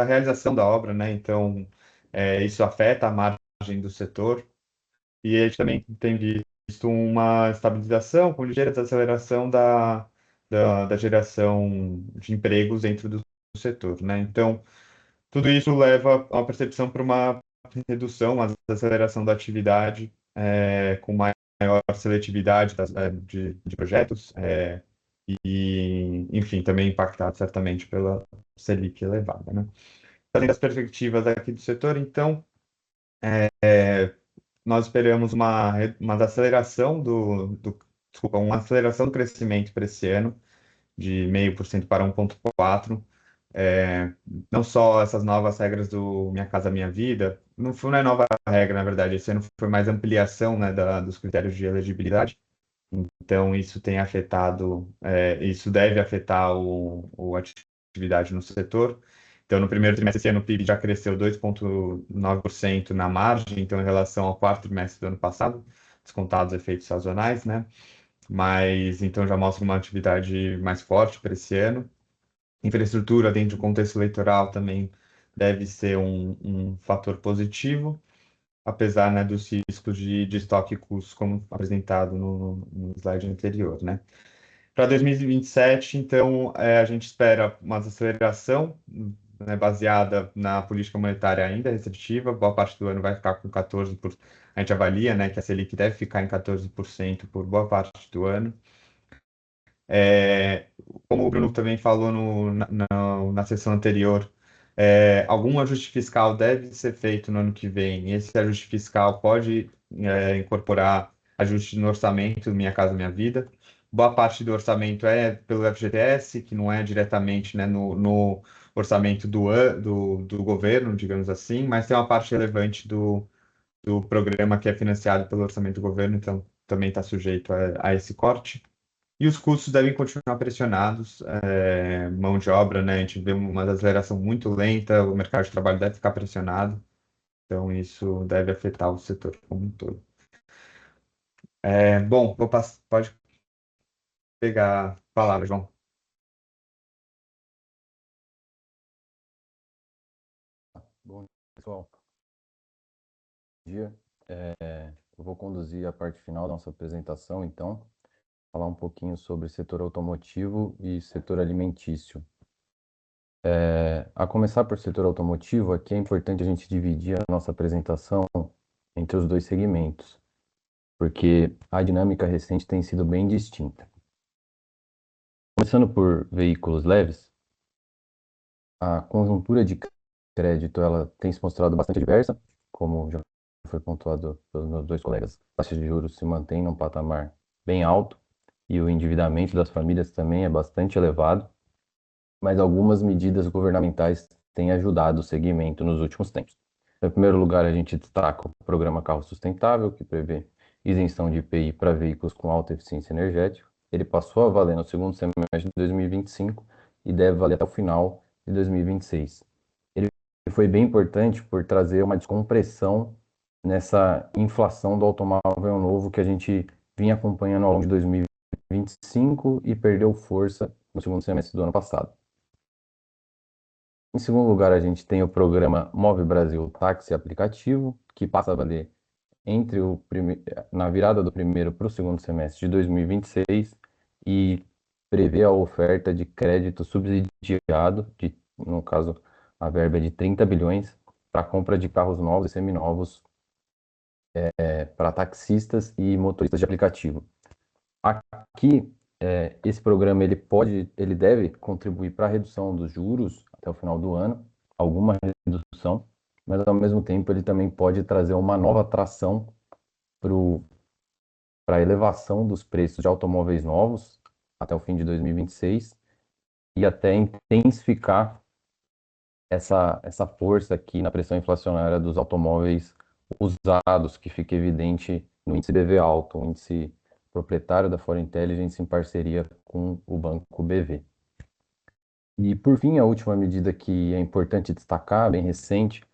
realização da obra, né? Então, Isso afeta a margem do setor. E a gente também tem visto uma estabilização com ligeira desaceleração da geração de empregos dentro do setor, né? Então, tudo isso leva a uma percepção para uma redução, uma desaceleração da atividade, com maior seletividade de projetos, e, enfim, também impactado certamente pela Selic elevada, né? Além das perspectivas aqui do setor, então, nós esperamos uma desaceleração desculpa, uma aceleração do crescimento para esse ano, de 0,5% para 1,4%. É, não só essas novas regras do Minha Casa Minha Vida, não é nova regra, na verdade, esse ano foi mais ampliação, né, dos critérios de elegibilidade. Então, isso tem afetado, isso deve afetar a atividade no setor. Então, no primeiro trimestre esse ano, o PIB já cresceu 2,9% na margem, então, em relação ao quarto trimestre do ano passado, descontados os efeitos sazonais, né? Mas, então, já mostra uma atividade mais forte para esse ano. Infraestrutura, dentro do contexto eleitoral, também deve ser um fator positivo, apesar, né, dos riscos de estoque e custos, como apresentado no slide anterior, né? Para 2027, então, a gente espera uma desaceleração, né, baseada na política monetária ainda restritiva. Boa parte do ano vai ficar com 14%. A gente avalia, né, que a Selic deve ficar em 14% por boa parte do ano. É, Como o Bruno também falou na sessão anterior, algum ajuste fiscal deve ser feito no ano que vem. E esse ajuste fiscal pode incorporar ajuste no orçamento Minha Casa Minha Vida. Boa parte do orçamento é pelo FGTS, que não é diretamente, né, no orçamento do governo, digamos assim, mas tem uma parte relevante do programa que é financiado pelo orçamento do governo, então também está sujeito a esse corte. E os custos devem continuar pressionados, mão de obra, né? A gente vê uma aceleração muito lenta, o mercado de trabalho deve ficar pressionado, então isso deve afetar o setor como um todo. Bom, pode pegar a palavra, João.
Bom, pessoal, bom dia. Eu vou conduzir a parte final da nossa apresentação, então, falar um pouquinho sobre setor automotivo e setor alimentício. A começar por setor automotivo, aqui é importante a gente dividir a nossa apresentação entre os dois segmentos, porque a dinâmica recente tem sido bem distinta. Começando por veículos leves, a conjuntura de crédito ela tem se mostrado bastante diversa, como já foi pontuado pelos meus dois colegas. A taxa de juros se mantém num patamar bem alto e o endividamento das famílias também é bastante elevado, mas algumas medidas governamentais têm ajudado o segmento nos últimos tempos. Em primeiro lugar, a gente destaca o Programa Carro Sustentável, que prevê isenção de IPI para veículos com alta eficiência energética. Ele passou a valer no segundo semestre de 2025 e deve valer até o final de 2026. Ele foi bem importante por trazer uma descompressão nessa inflação do automóvel novo que a gente vinha acompanhando ao longo de 2025 e perdeu força no segundo semestre do ano passado. Em segundo lugar, a gente tem o programa Move Brasil Táxi Aplicativo, que passa a valer na virada do primeiro para o segundo semestre de 2026 e prevê a oferta de crédito subsidiado, no caso, a verba é de 30 bilhões, para a compra de carros novos e seminovos para taxistas e motoristas de aplicativo. Aqui, esse programa ele deve contribuir para a redução dos juros até o final do ano, alguma redução, mas ao mesmo tempo ele também pode trazer uma nova atração para a elevação dos preços de automóveis novos até o fim de 2026 e até intensificar essa força aqui na pressão inflacionária dos automóveis usados, que fica evidente no índice BV alto, o índice proprietário da Ford Intelligence em parceria com o Banco BV. E, por fim, a última medida que é importante destacar, bem recente,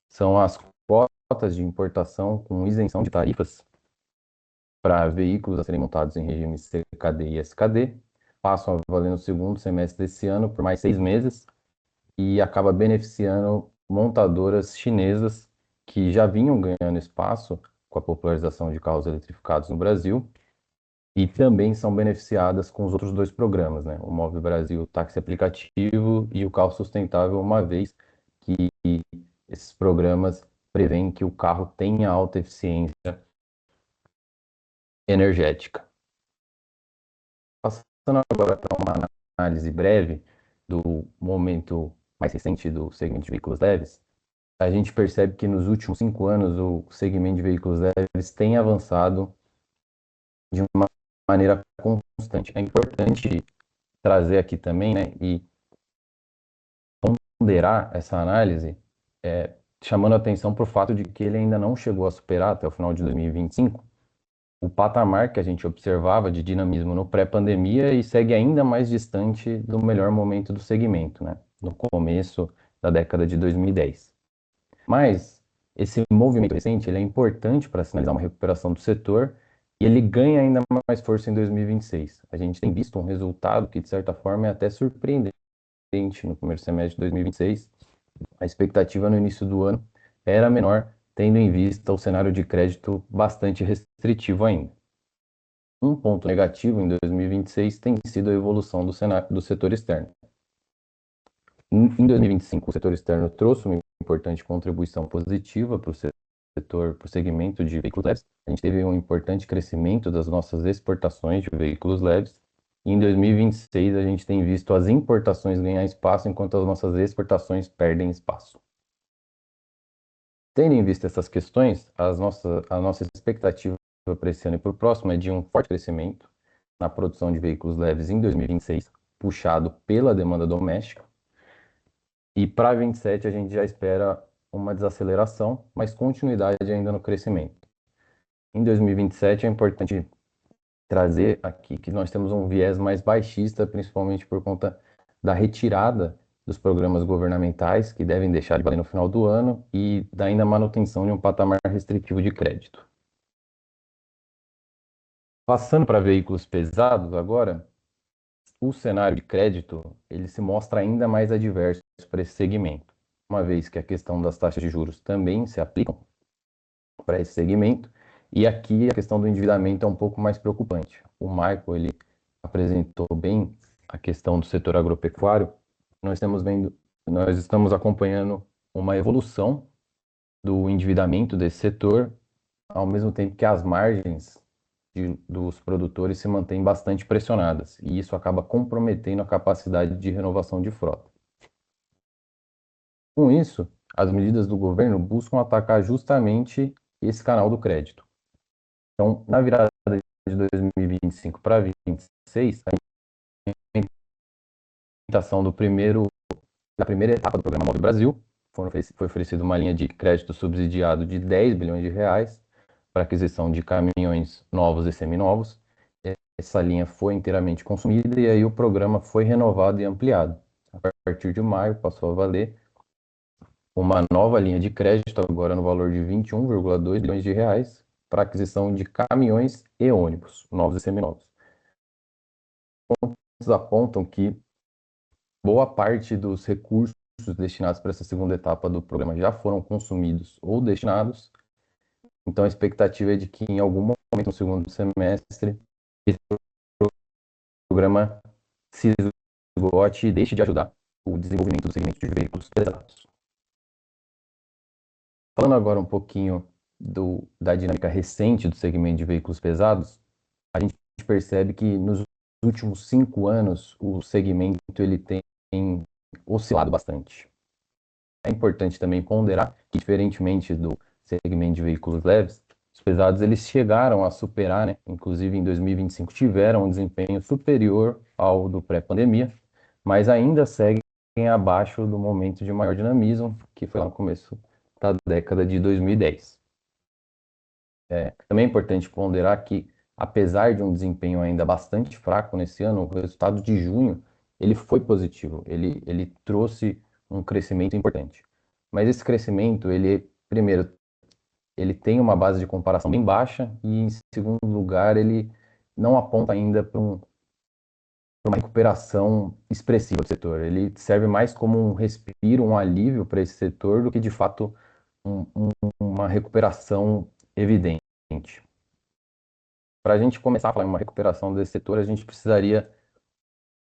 são as cotas de importação com isenção de tarifas para veículos a serem montados em regime CKD e SKD. Passam a valer no segundo semestre desse ano por mais 6 meses e acaba beneficiando montadoras chinesas que já vinham ganhando espaço com a popularização de carros eletrificados no Brasil e também são beneficiadas com os outros dois programas, né? O Move Brasil Táxi Aplicativo e o Carro Sustentável, uma vez que esses programas prevêem que o carro tenha alta eficiência energética. Passando agora para uma análise breve do momento mais recente do segmento de veículos leves, a gente percebe que nos últimos 5 anos o segmento de veículos leves tem avançado de uma maneira constante. É importante trazer aqui também, né, e ponderar essa análise, chamando a atenção para o fato de que ele ainda não chegou a superar até o final de 2025 o patamar que a gente observava de dinamismo no pré-pandemia e segue ainda mais distante do melhor momento do segmento, né, no começo da década de 2010. Mas esse movimento recente ele é importante para sinalizar uma recuperação do setor e ele ganha ainda mais força em 2026. A gente tem visto um resultado que, de certa forma, é até surpreendente no primeiro semestre de 2026. A expectativa no início do ano era menor, tendo em vista o cenário de crédito bastante restritivo ainda. Um ponto negativo em 2026 tem sido a evolução do cenário do setor externo. Em 2025, o setor externo trouxe uma importante contribuição positiva para o setor, para o segmento de veículos leves. A gente teve um importante crescimento das nossas exportações de veículos leves. E em 2026, a gente tem visto as importações ganhar espaço, enquanto as nossas exportações perdem espaço. Tendo em vista essas questões, a nossa expectativa para esse ano e para o próximo é de um forte crescimento na produção de veículos leves em 2026, puxado pela demanda doméstica. E para 27 a gente já espera uma desaceleração, mas continuidade ainda no crescimento. Em 2027 é importante trazer aqui que nós temos um viés mais baixista, principalmente por conta da retirada dos programas governamentais, que devem deixar de valer no final do ano, e da ainda manutenção de um patamar restritivo de crédito. Passando para veículos pesados agora, o cenário de crédito ele se mostra ainda mais adverso para esse segmento, uma vez que a questão das taxas de juros também se aplicam para esse segmento, e aqui a questão do endividamento é um pouco mais preocupante. O Michael ele apresentou bem a questão do setor agropecuário. Nós estamos acompanhando uma evolução do endividamento desse setor, ao mesmo tempo que as margens dos produtores se mantêm bastante pressionadas, e isso acaba comprometendo a capacidade de renovação de frota. Com isso, as medidas do governo buscam atacar justamente esse canal do crédito. Então, na virada de 2025 para 2026, a implementação da primeira etapa do programa Move Brasil, foi oferecida uma linha de crédito subsidiado de 10 bilhões de reais para aquisição de caminhões novos e seminovos. Essa linha foi inteiramente consumida e aí o programa foi renovado e ampliado. A partir de maio passou a valer uma nova linha de crédito, agora no valor de 21,2 bilhões de reais, para aquisição de caminhões e ônibus, novos e seminovos. Pontos apontam que boa parte dos recursos destinados para essa segunda etapa do programa já foram consumidos ou destinados. Então a expectativa é de que em algum momento no segundo semestre esse programa se esgote e deixe de ajudar o desenvolvimento do segmento de veículos pesados. Falando agora um pouquinho da dinâmica recente do segmento de veículos pesados, a gente percebe que nos últimos 5 anos o segmento ele tem oscilado bastante. É importante também ponderar que, diferentemente do segmento de veículos leves, os pesados eles chegaram a superar, né? Inclusive em 2025 tiveram um desempenho superior ao do pré-pandemia, mas ainda seguem abaixo do momento de maior dinamismo, que foi lá no começo da década de 2010. Também é importante ponderar que, apesar de um desempenho ainda bastante fraco nesse ano, o resultado de junho ele foi positivo, ele trouxe um crescimento importante. Mas esse crescimento, primeiro, ele tem uma base de comparação bem baixa e, em segundo lugar, ele não aponta ainda para uma recuperação expressiva do setor. Ele serve mais como um respiro, um alívio para esse setor do que de fato um- uma recuperação evidente. Para a gente começar a falar em uma recuperação desse setor, a gente precisaria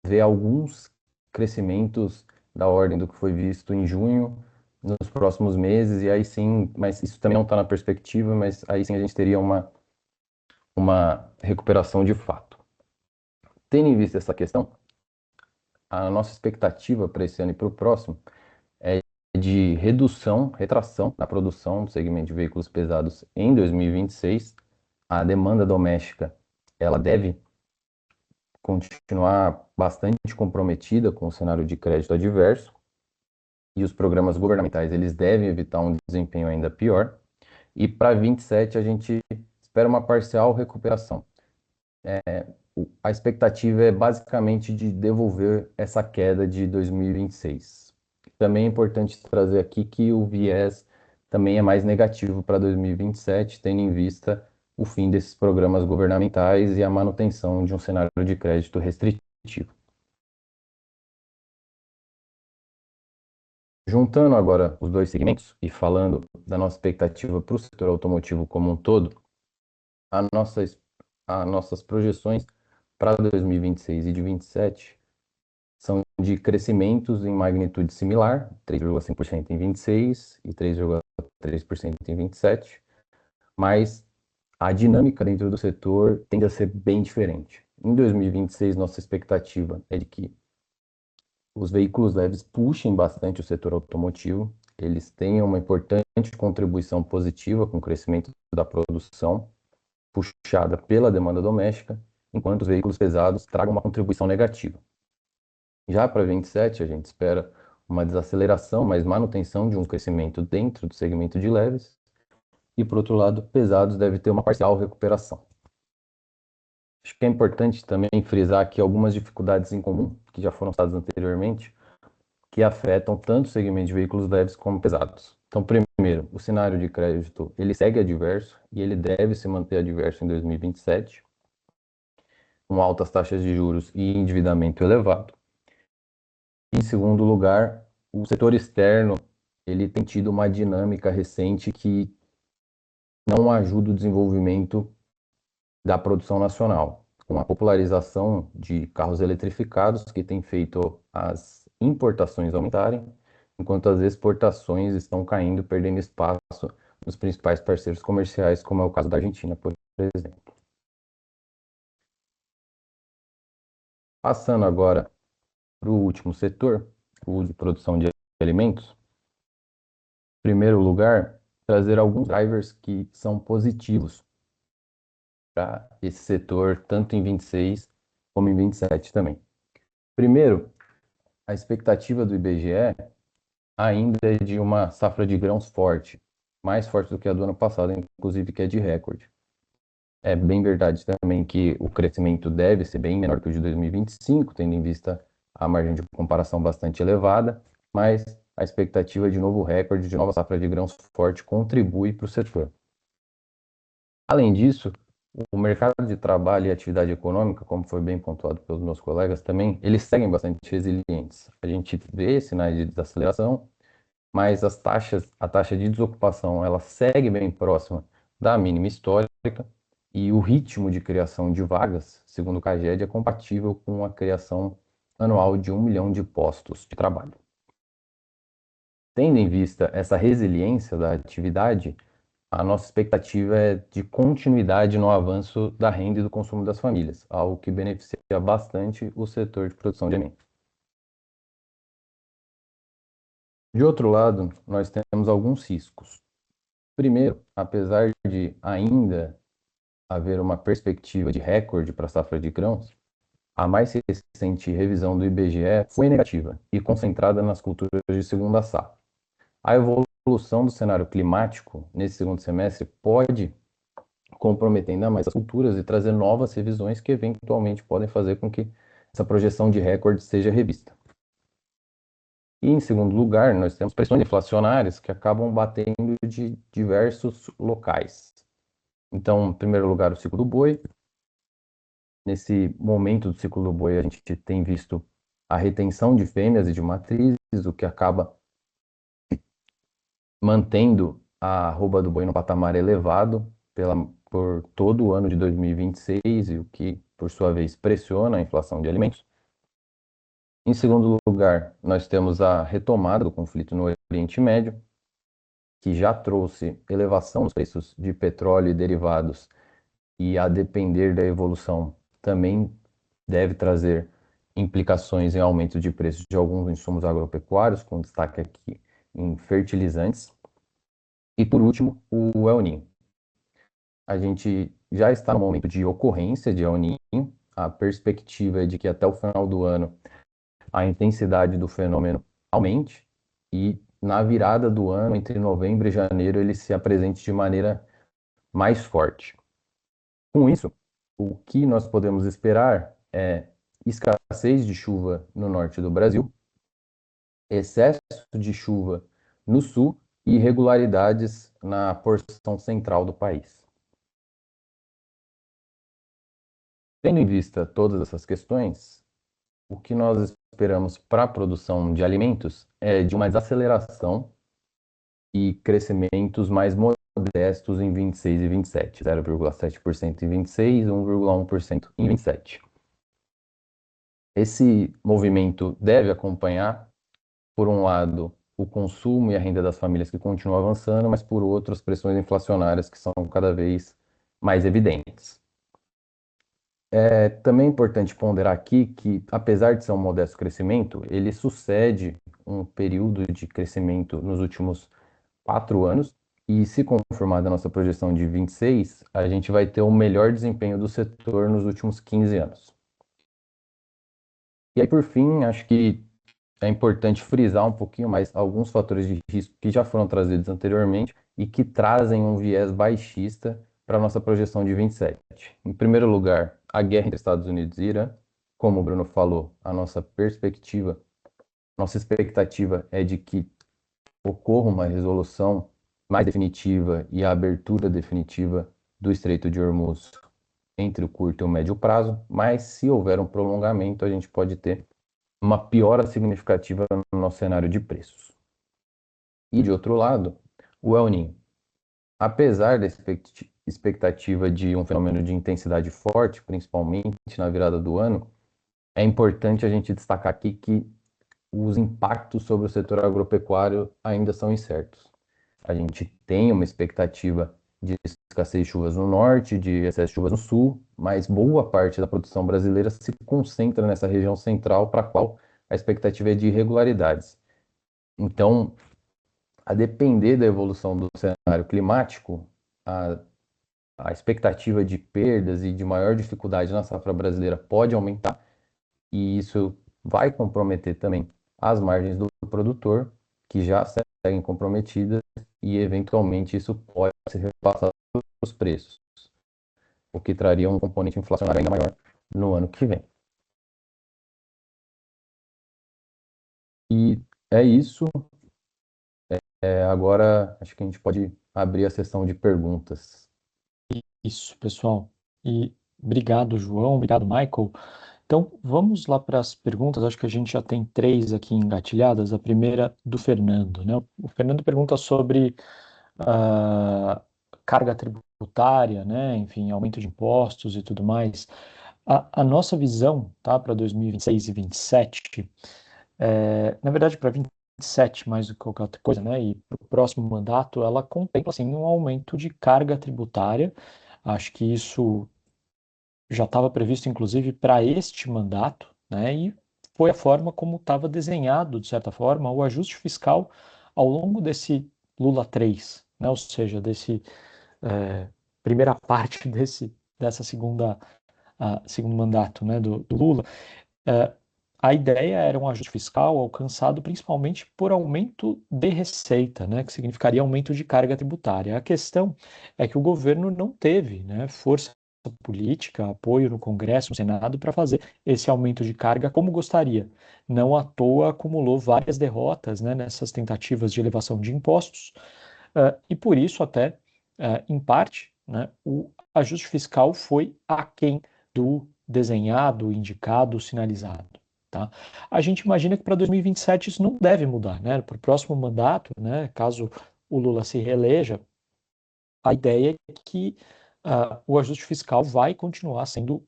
ver alguns crescimentos da ordem do que foi visto em junho, nos próximos meses, e aí sim, mas isso também não está na perspectiva, mas aí sim a gente teria uma recuperação de fato. Tendo em vista essa questão, a nossa expectativa para esse ano e para o próximo é de retração na produção do segmento de veículos pesados em 2026. A demanda doméstica, ela deve continuar bastante comprometida com o cenário de crédito adverso, e os programas governamentais eles devem evitar um desempenho ainda pior. E para 27 a gente espera uma parcial recuperação. A expectativa é basicamente de devolver essa queda de 2026. Também é importante trazer aqui que o viés também é mais negativo para 2027, tendo em vista o fim desses programas governamentais e a manutenção de um cenário de crédito restritivo. Juntando agora os dois segmentos e falando da nossa expectativa para o setor automotivo como um todo, as nossas projeções para 2026 e de 27 são de crescimentos em magnitude similar, 3,5% em 26 e 3,3% em 27, mas a dinâmica dentro do setor tende a ser bem diferente. Em 2026, nossa expectativa é de que os veículos leves puxem bastante o setor automotivo, eles tenham uma importante contribuição positiva com o crescimento da produção, puxada pela demanda doméstica, enquanto os veículos pesados tragam uma contribuição negativa. Já para 27, a gente espera uma desaceleração, mas manutenção de um crescimento dentro do segmento de leves, e por outro lado, pesados deve ter uma parcial recuperação. Acho que é importante também frisar aqui algumas dificuldades em comum, que já foram citadas anteriormente, que afetam tanto o segmento de veículos leves como pesados. Então, primeiro, o cenário de crédito, ele segue adverso e ele deve se manter adverso em 2027, com altas taxas de juros e endividamento elevado. Em segundo lugar, o setor externo, ele tem tido uma dinâmica recente que não ajuda o desenvolvimento da produção nacional, com a popularização de carros eletrificados, que tem feito as importações aumentarem, enquanto as exportações estão caindo, perdendo espaço nos principais parceiros comerciais, como é o caso da Argentina, por exemplo. Passando agora para o último setor, o de produção de alimentos. Em primeiro lugar, trazer alguns drivers que são positivos para esse setor, tanto em 26 como em 27 também. Primeiro, a expectativa do IBGE ainda é de uma safra de grãos forte, mais forte do que a do ano passado, inclusive que é de recorde. É bem verdade também que o crescimento deve ser bem menor que o de 2025, tendo em vista a margem de comparação bastante elevada, mas a expectativa de novo recorde, de nova safra de grãos forte, contribui para o setor. Além disso, o mercado de trabalho e atividade econômica, como foi bem pontuado pelos meus colegas também, eles seguem bastante resilientes. A gente vê sinais de desaceleração, mas a taxa de desocupação, ela segue bem próxima da mínima histórica e o ritmo de criação de vagas, segundo o CAGED, é compatível com a criação anual de 1 milhão de postos de trabalho. Tendo em vista essa resiliência da atividade, a nossa expectativa é de continuidade no avanço da renda e do consumo das famílias, algo que beneficia bastante o setor de produção de alimentos. De outro lado, nós temos alguns riscos. Primeiro, apesar de ainda haver uma perspectiva de recorde para a safra de grãos, a mais recente revisão do IBGE foi negativa e concentrada nas culturas de segunda safra. A evolução do cenário climático nesse segundo semestre pode comprometer ainda mais as culturas e trazer novas revisões que eventualmente podem fazer com que essa projeção de recorde seja revista. E, em segundo lugar, nós temos pressões inflacionárias que acabam batendo de diversos locais. Então, em primeiro lugar, o ciclo do boi, nesse momento do ciclo do boi, a gente tem visto a retenção de fêmeas e de matrizes, o que acaba mantendo a arroba do boi no patamar elevado por todo o ano de 2026, e o que, por sua vez, pressiona a inflação de alimentos. Em segundo lugar, nós temos a retomada do conflito no Oriente Médio, que já trouxe elevação nos preços de petróleo e derivados, e a depender da evolução também deve trazer implicações em aumento de preços de alguns insumos agropecuários, com destaque aqui em fertilizantes. E por último, o El Niño. A gente já está no momento de ocorrência de El Niño. A perspectiva é de que até o final do ano a intensidade do fenômeno aumente e na virada do ano, entre novembro e janeiro, ele se apresente de maneira mais forte. Com isso, o que nós podemos esperar é escassez de chuva no norte do Brasil, excesso de chuva no sul e irregularidades na porção central do país. Tendo em vista todas essas questões, o que nós esperamos para a produção de alimentos é de uma desaceleração e crescimentos mais modestos em 26 e 27, 0,7% em 26 e 1,1% em 27. Esse movimento deve acompanhar, por um lado, o consumo e a renda das famílias que continuam avançando, mas por outro, as pressões inflacionárias que são cada vez mais evidentes. É também importante ponderar aqui que, apesar de ser um modesto crescimento, ele sucede um período de crescimento nos últimos 4 anos, e se confirmada a nossa projeção de 26, a gente vai ter o melhor desempenho do setor nos últimos 15 anos. E aí, por fim, acho que é importante frisar um pouquinho mais alguns fatores de risco que já foram trazidos anteriormente e que trazem um viés baixista para a nossa projeção de 27. Em primeiro lugar, a guerra entre Estados Unidos e Irã. Como o Bruno falou, a nossa expectativa é de que ocorra uma resolução mais definitiva e a abertura definitiva do Estreito de Hormuz entre o curto e o médio prazo, mas se houver um prolongamento, a gente pode ter uma piora significativa no nosso cenário de preços. E, de outro lado, o El Niño. Apesar da expectativa de um fenômeno de intensidade forte, principalmente na virada do ano, é importante a gente destacar aqui que os impactos sobre o setor agropecuário ainda são incertos. A gente tem uma expectativa de escassez de chuvas no norte, de excesso de chuvas no sul, mas boa parte da produção brasileira se concentra nessa região central, para a qual a expectativa é de irregularidades. Então, a depender da evolução do cenário climático, a expectativa de perdas e de maior dificuldade na safra brasileira pode aumentar, e isso vai comprometer também as margens do produtor, que já seguem comprometidas, e eventualmente isso pode ser repassado os preços, o que traria um componente inflacionário ainda maior no ano que vem. E é isso. Agora acho que a gente pode abrir a sessão de perguntas.
Isso, pessoal. E obrigado, João. Obrigado, Michael. Então, vamos lá para as perguntas. Acho que a gente já tem 3 aqui engatilhadas. A primeira do Fernando, né? O Fernando pergunta sobre carga tributária, né? Enfim, aumento de impostos e tudo mais. A nossa visão, tá, para 2026 e 2027, na verdade, para 2027 mais do que qualquer outra coisa, né? E para o próximo mandato, ela contempla assim, um aumento de carga tributária. Acho que isso já estava previsto, inclusive, para este mandato, né? E foi a forma como estava desenhado, de certa forma, o ajuste fiscal ao longo desse Lula 3, né? Ou seja, desse primeira parte dessa segundo mandato, né, do Lula. A ideia era um ajuste fiscal alcançado principalmente por aumento de receita, né, que significaria aumento de carga tributária. A questão é que o governo não teve, né, força política, apoio no Congresso, no Senado, para fazer esse aumento de carga como gostaria. Não à toa acumulou várias derrotas, né, nessas tentativas de elevação de impostos, e por isso até, em parte, né, o ajuste fiscal foi aquém do desenhado, indicado, sinalizado. Tá? A gente imagina que para 2027 isso não deve mudar, né? Para o próximo mandato, né, caso o Lula se reeleja, a ideia é que o ajuste fiscal vai continuar sendo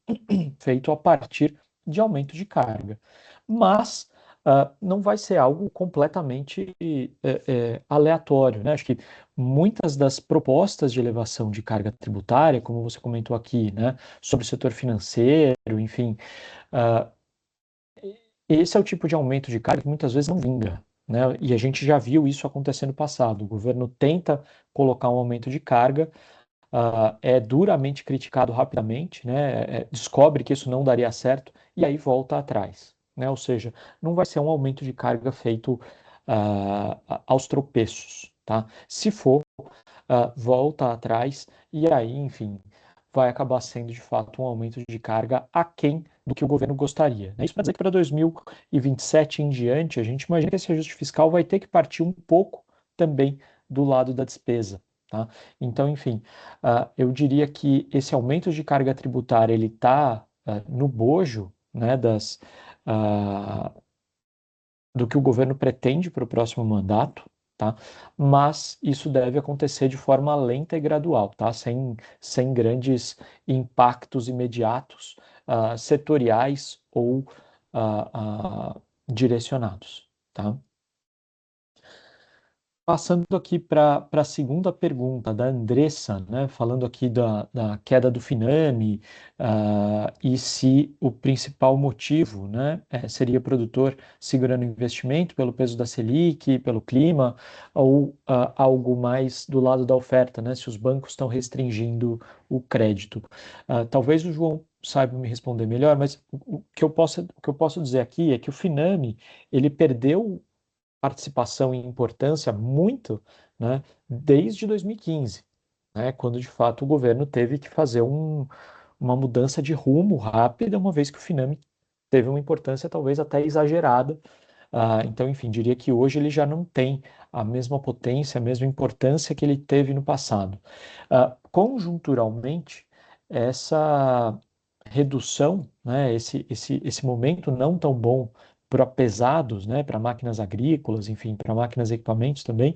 feito a partir de aumento de carga. Mas não vai ser algo completamente aleatório, né? Acho que muitas das propostas de elevação de carga tributária, como você comentou aqui, né, sobre o setor financeiro, enfim, uh, esse é o tipo de aumento de carga que muitas vezes não vinga, né? E a gente já viu isso acontecer no passado. O governo tenta colocar um aumento de carga, é duramente criticado rapidamente, né? Descobre que isso não daria certo e aí volta atrás, né? Ou seja, não vai ser um aumento de carga feito aos tropeços, tá? Se for, volta atrás e aí, enfim, vai acabar sendo de fato um aumento de carga aquém do que o governo gostaria. Isso para dizer que para 2027 em diante, a gente imagina que esse ajuste fiscal vai ter que partir um pouco também do lado da despesa. Tá? Então, enfim, eu diria que esse aumento de carga tributária ele está no bojo, né, do que o governo pretende para o próximo mandato, tá? Mas isso deve acontecer de forma lenta e gradual, tá? Sem grandes impactos imediatos, setoriais ou direcionados, tá? Passando aqui para a segunda pergunta da Andressa, né, falando aqui da queda do Finame, e se o principal motivo, né, seria produtor segurando investimento pelo peso da Selic, pelo clima, ou algo mais do lado da oferta, né, se os bancos estão restringindo o crédito. Talvez o João saiba me responder melhor, mas o que eu posso dizer aqui é que o Finame ele perdeu participação e importância muito, né, desde 2015, né, quando de fato o governo teve que fazer uma mudança de rumo rápida, uma vez que o Finame teve uma importância talvez até exagerada. Então, enfim, diria que hoje ele já não tem a mesma potência, a mesma importância que ele teve no passado. Conjunturalmente, essa redução, né, esse momento não tão bom para pesados, né, para máquinas agrícolas, enfim, para máquinas e equipamentos também,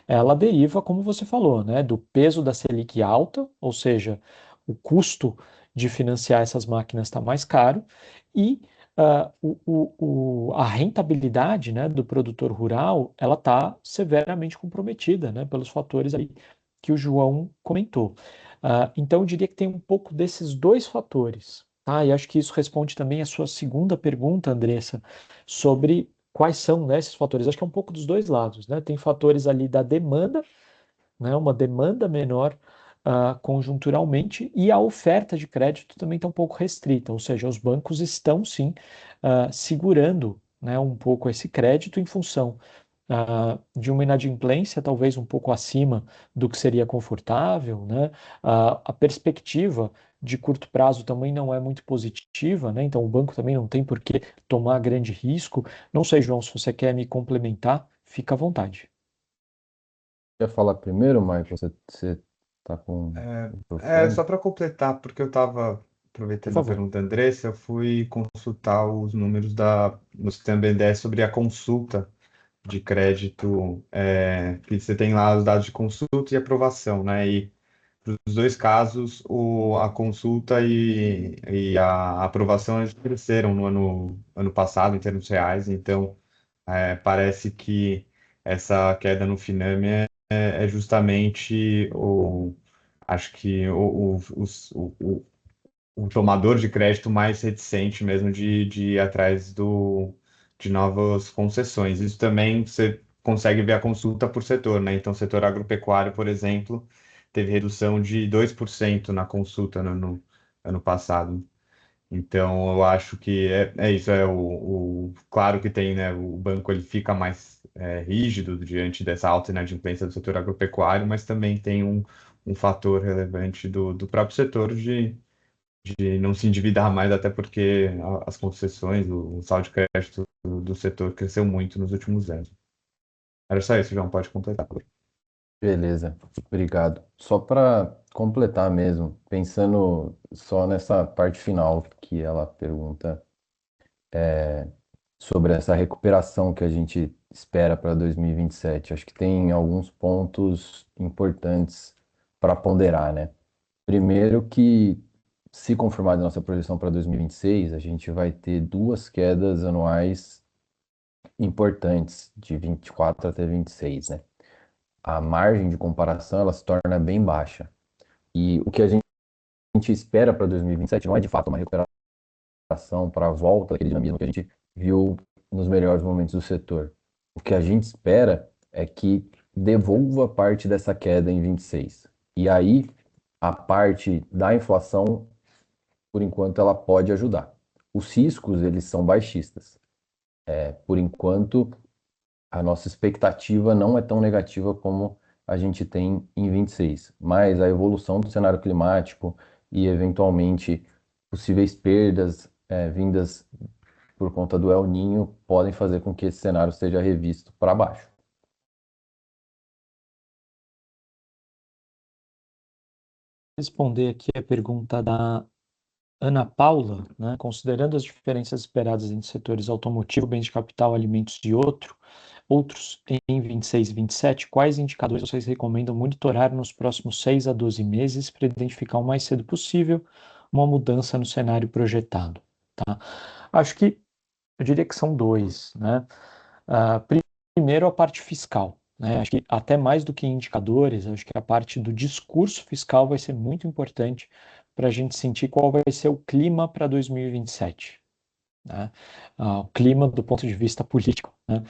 ela deriva, como você falou, né, do peso da Selic alta, ou seja, o custo de financiar essas máquinas está mais caro, e a rentabilidade, né, do produtor rural, ela está severamente comprometida, né, pelos fatores aí que o João comentou. Então, eu diria que tem um pouco desses dois fatores, tá? E acho que isso responde também à sua segunda pergunta, Andressa, sobre quais são, né, esses fatores. Acho que é um pouco dos dois lados, né? Tem fatores ali da demanda, né, uma demanda menor conjunturalmente, e a oferta de crédito também está um pouco restrita, ou seja, os bancos estão sim segurando, né, um pouco esse crédito em função de uma inadimplência talvez um pouco acima do que seria confortável, né? A perspectiva de curto prazo também não é muito positiva, né? Então o banco também não tem por que tomar grande risco. Não sei, João, se você quer me complementar, fica à vontade.
Quer falar primeiro, Michael? Você tá com o
Só
microfone?
para completar, porque eu estava
Por
aproveitando a
favor.
pergunta da Andressa, eu fui consultar os números no sistema BNDES sobre a consulta de crédito, que você tem lá os dados de consulta e aprovação, né? E nos dois casos, a consulta e a aprovação eles cresceram no ano passado, em termos reais, então parece que essa queda no Finame é justamente acho que o tomador de crédito mais reticente mesmo de ir atrás de novas concessões. Isso também você consegue ver a consulta por setor, né? Então, o setor agropecuário, por exemplo, teve redução de 2% na consulta no ano passado. Então, eu acho que é isso, claro que tem, né, o banco ele fica mais rígido diante dessa alta inadimplência do setor agropecuário, mas também tem um fator relevante do próprio setor de não se endividar mais, até porque as concessões, o saldo de crédito do setor cresceu muito nos últimos anos. Era só isso, João, pode completar.
Beleza, obrigado. Só para completar mesmo, pensando só nessa parte final que ela pergunta sobre essa recuperação que a gente espera para 2027. Acho que tem alguns pontos importantes para ponderar, né? Primeiro que, se confirmada a nossa projeção para 2026, a gente vai ter duas quedas anuais importantes, de 24 até 26, né? A margem de comparação, ela se torna bem baixa. E o que a gente espera para 2027 não é de fato uma recuperação para a volta daquele dinamismo que a gente viu nos melhores momentos do setor. O que a gente espera é que devolva parte dessa queda em 26. E aí, a parte da inflação, por enquanto, ela pode ajudar. Os riscos, eles são baixistas. Por enquanto, a nossa expectativa não é tão negativa como a gente tem em 26, mas a evolução do cenário climático e, eventualmente, possíveis perdas vindas por conta do El Niño podem fazer com que esse cenário seja revisto para baixo.
Responder aqui a pergunta da Ana Paula, né? Considerando as diferenças esperadas entre setores automotivo, bens de capital, alimentos e outros em 26 e 27, quais indicadores vocês recomendam monitorar nos próximos 6 a 12 meses para identificar o mais cedo possível uma mudança no cenário projetado? Tá? Acho que eu diria que são dois, né? Primeiro, a parte fiscal, né? Acho que até mais do que indicadores, acho que a parte do discurso fiscal vai ser muito importante para a gente sentir qual vai ser o clima para 2027. Né? O clima do ponto de vista político. Né?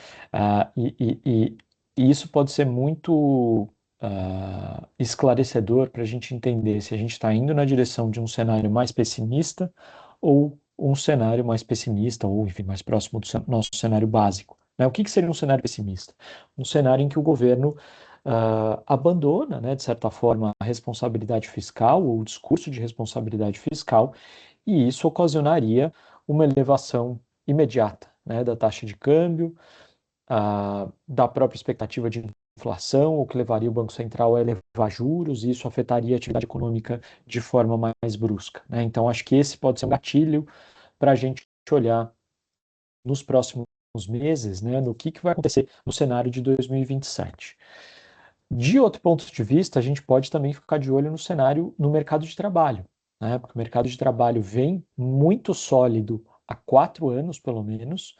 E isso pode ser muito esclarecedor para a gente entender se a gente está indo na direção de um cenário mais pessimista ou um cenário mais pessimista, ou enfim, mais próximo do nosso cenário básico. Né? O que seria um cenário pessimista? Um cenário em que o governo abandona, né, de certa forma, a responsabilidade fiscal, ou o discurso de responsabilidade fiscal, e isso ocasionaria uma elevação imediata, né, da taxa de câmbio, da própria expectativa de inflação, o que levaria o Banco Central a elevar juros, e isso afetaria a atividade econômica de forma mais brusca. Né? Então, acho que esse pode ser um gatilho para a gente olhar nos próximos meses, né, no que vai acontecer no cenário de 2027. De outro ponto de vista, a gente pode também ficar de olho no cenário no mercado de trabalho, né? Porque o mercado de trabalho vem muito sólido há 4 anos, pelo menos,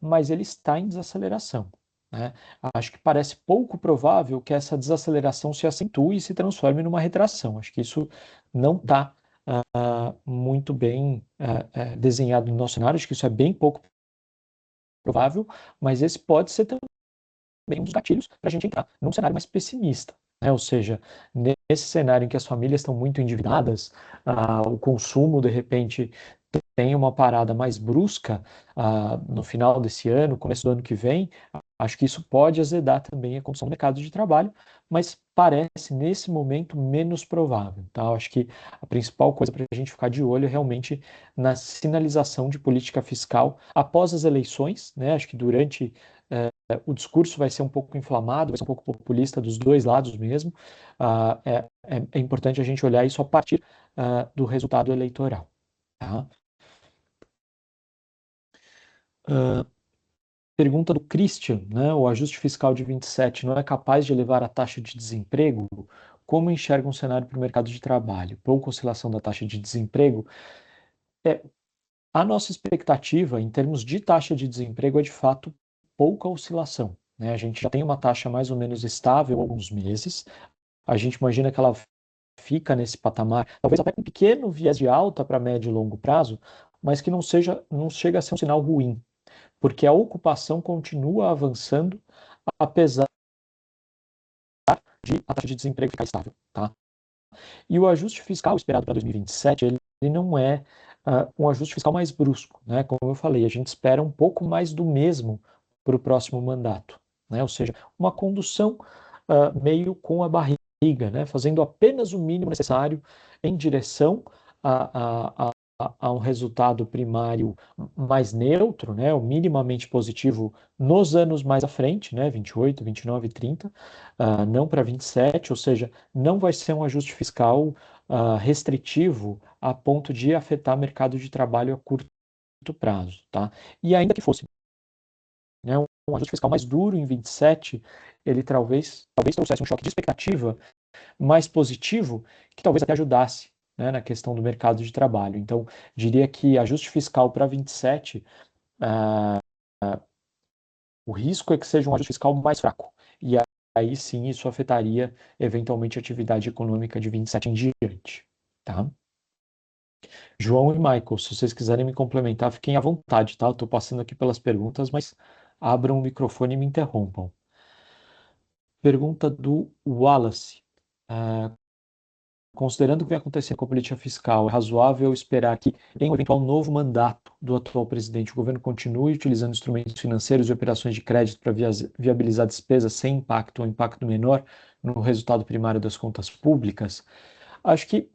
mas ele está em desaceleração. Né? Acho que parece pouco provável que essa desaceleração se acentue e se transforme numa retração. Acho que isso não está muito bem desenhado no nosso cenário, acho que isso é bem pouco provável, mas esse pode ser também um dos gatilhos para a gente entrar num cenário mais pessimista. Né? Ou seja, nesse cenário em que as famílias estão muito endividadas, o consumo, de repente, tem uma parada mais brusca no final desse ano, começo do ano que vem, acho que isso pode azedar também a condição do mercado de trabalho, mas parece, nesse momento, menos provável. Tá? Acho que a principal coisa para a gente ficar de olho é realmente na sinalização de política fiscal após as eleições. Né? Acho que durante o discurso vai ser um pouco inflamado, vai ser um pouco populista dos dois lados mesmo. É importante a gente olhar isso a partir do resultado eleitoral. Tá? Pergunta do Christian, né? O ajuste fiscal de 27 não é capaz de elevar a taxa de desemprego? Como enxerga um cenário para o mercado de trabalho? Pouca oscilação da taxa de desemprego? A nossa expectativa em termos de taxa de desemprego é de fato pouca oscilação. Né? A gente já tem uma taxa mais ou menos estável há alguns meses. A gente imagina que ela fica nesse patamar, talvez até com um pequeno viés de alta para médio e longo prazo, mas que não chega a ser um sinal ruim, porque a ocupação continua avançando, apesar de a taxa de desemprego ficar estável. Tá? E o ajuste fiscal esperado para 2027, ele não é um ajuste fiscal mais brusco. Né? Como eu falei, a gente espera um pouco mais do mesmo para o próximo mandato. Né? Ou seja, uma condução meio com a barriga, né? Fazendo apenas o mínimo necessário em direção a um resultado primário mais neutro, né, ou minimamente positivo nos anos mais à frente, né, 28, 29 e 30, não para 27, ou seja, não vai ser um ajuste fiscal restritivo a ponto de afetar o mercado de trabalho a curto prazo, tá? E ainda que fosse, né, um ajuste fiscal mais duro em 27, ele talvez trouxesse um choque de expectativa mais positivo, que talvez até ajudasse, né, na questão do mercado de trabalho. Então, diria que ajuste fiscal para 27, o risco é que seja um ajuste fiscal mais fraco. E aí sim isso afetaria eventualmente a atividade econômica de 27 em diante. Tá? João e Michael, se vocês quiserem me complementar, fiquem à vontade, tá? Eu estou passando aqui pelas perguntas, mas abram o microfone e me interrompam. Pergunta do Wallace. Considerando o que vem acontecendo com a política fiscal, é razoável esperar que, em um eventual novo mandato do atual presidente, o governo continue utilizando instrumentos financeiros e operações de crédito para viabilizar despesas sem impacto ou impacto menor no resultado primário das contas públicas? Acho que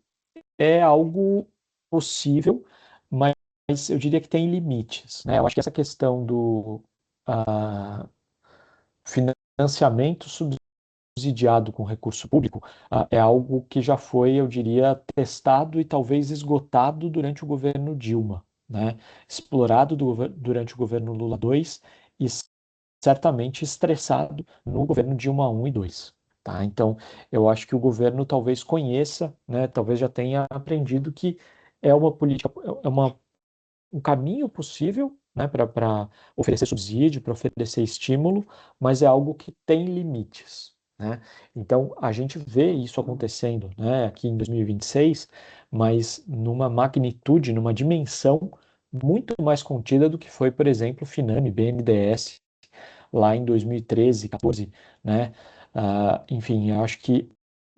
é algo possível, mas eu diria que tem limites, né? Eu acho que essa questão do financiamento subsidiado com recurso público é algo que já foi, eu diria, testado e talvez esgotado durante o governo Dilma, né? Explorado durante o governo Lula 2 e certamente estressado no governo Dilma 1 e 2. Tá? Então, eu acho que o governo talvez conheça, né, talvez já tenha aprendido que é uma política, um caminho possível, né, para oferecer subsídio, para oferecer estímulo, mas é algo que tem limites. Né? Então, a gente vê isso acontecendo, né, aqui em 2026, mas numa magnitude, numa dimensão muito mais contida do que foi, por exemplo, Finame, BNDES, lá em 2013, 14, né? Enfim, eu acho que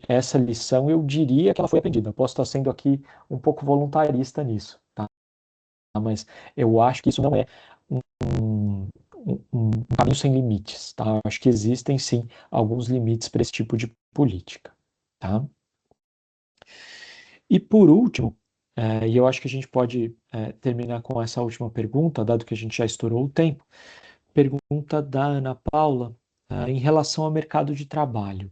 essa lição eu diria que ela foi aprendida. Eu posso estar sendo aqui um pouco voluntarista nisso, tá? Mas eu acho que isso não é um, um caminho sem limites, tá? Eu acho que existem sim alguns limites para esse tipo de política, tá? E por último, e eu acho que a gente pode terminar com essa última pergunta, dado que a gente já estourou o tempo. Pergunta da Ana Paula, em relação ao mercado de trabalho.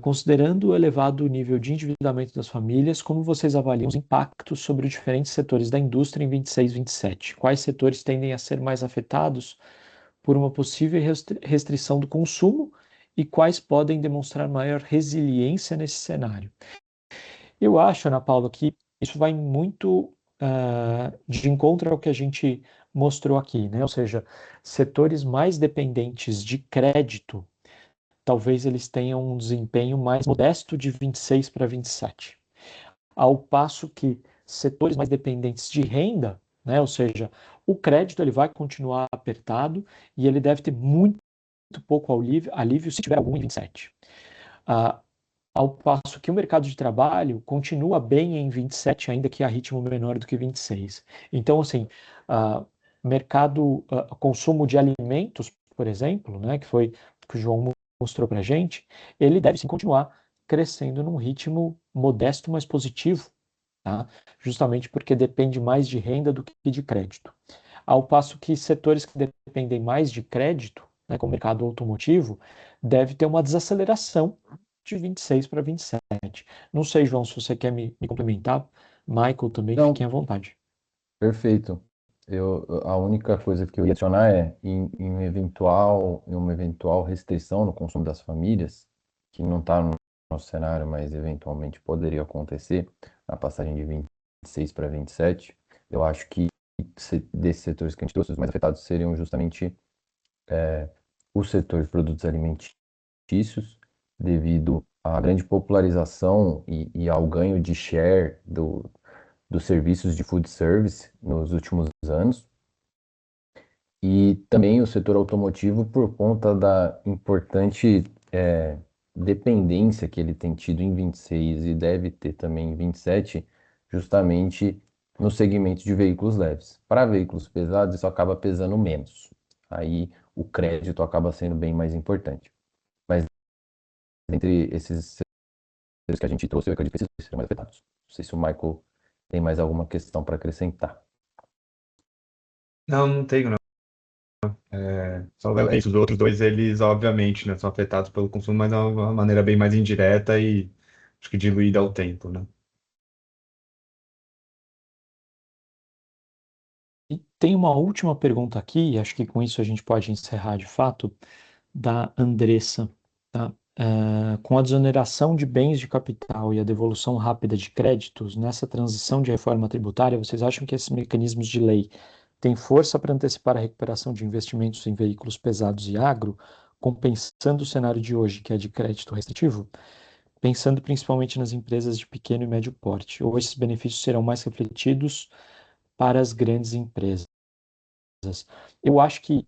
Considerando o elevado nível de endividamento das famílias, como vocês avaliam os impactos sobre os diferentes setores da indústria em 26 e 27? Quais setores tendem a ser mais afetados por uma possível restrição do consumo e quais podem demonstrar maior resiliência nesse cenário? Eu acho, Ana Paula, que isso vai muito de encontro ao que a gente mostrou aqui, né? Ou seja, setores mais dependentes de crédito, talvez eles tenham um desempenho mais modesto de 26 para 27. Ao passo que setores mais dependentes de renda, né? Ou seja, o crédito ele vai continuar apertado e ele deve ter muito pouco alívio se tiver algum em 27. Ao passo que o mercado de trabalho continua bem em 27, ainda que a ritmo menor do que 26. Então, assim, consumo de alimentos, por exemplo, né, que foi o que o João mostrou para a gente, ele deve sim continuar crescendo num ritmo modesto, mas positivo, tá? Justamente porque depende mais de renda do que de crédito. Ao passo que setores que dependem mais de crédito, né, como o mercado automotivo, deve ter uma desaceleração de 26 para 27. Não sei, João, se você quer me complementar. Michael também,
Não,
fiquem à vontade.
perfeito. A única coisa que eu ia adicionar é em uma eventual restrição no consumo das famílias, que não está no nosso cenário, mas eventualmente poderia acontecer na passagem de 26 para 27. Eu acho que desses setores que a gente trouxe, os mais afetados seriam justamente o setor de produtos alimentícios, devido à grande popularização e ao ganho de share dos serviços de food service nos últimos anos, e também o setor automotivo por conta da importante dependência que ele tem tido em 26 e deve ter também em 27, justamente no segmento de veículos leves. Para veículos pesados, isso acaba pesando menos. Aí o crédito acaba sendo bem mais importante. Mas entre esses setores que a gente trouxe, eu acredito que esses serão mais afetados. Não sei se o Michael Tem mais alguma questão para acrescentar?
Não, não tenho, não. Só os outros dois, eles obviamente, né, são afetados pelo consumo, mas de uma maneira bem mais indireta e acho que diluída ao tempo, né?
E tem uma última pergunta aqui, e acho que com isso a gente pode encerrar de fato, da Andressa, tá? Com a desoneração de bens de capital e a devolução rápida de créditos, nessa transição de reforma tributária, vocês acham que esses mecanismos de lei têm força para antecipar a recuperação de investimentos em veículos pesados e agro, compensando o cenário de hoje, que é de crédito restritivo? Pensando principalmente nas empresas de pequeno e médio porte, ou esses benefícios serão mais refletidos para as grandes empresas? Eu acho que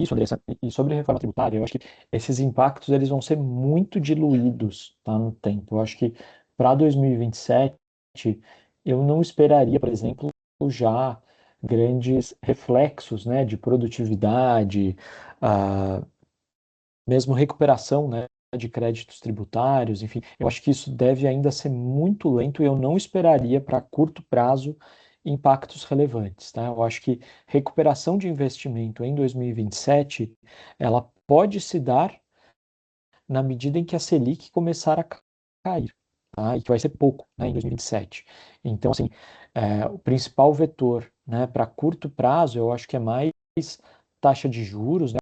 isso, Andressa, e sobre a reforma tributária, eu acho que esses impactos eles vão ser muito diluídos, tá, no tempo. Eu acho que para 2027 eu não esperaria, por exemplo, já grandes reflexos, né, de produtividade, ah, mesmo recuperação, né, de créditos tributários, enfim, eu acho que isso deve ainda ser muito lento e eu não esperaria para curto prazo impactos relevantes, tá? Eu acho que recuperação de investimento em 2027, ela pode se dar na medida em que a Selic começar a cair, tá? E que vai ser pouco, né, em 2027. Então, assim, o principal vetor, né, para curto prazo, eu acho que é mais taxa de juros, né,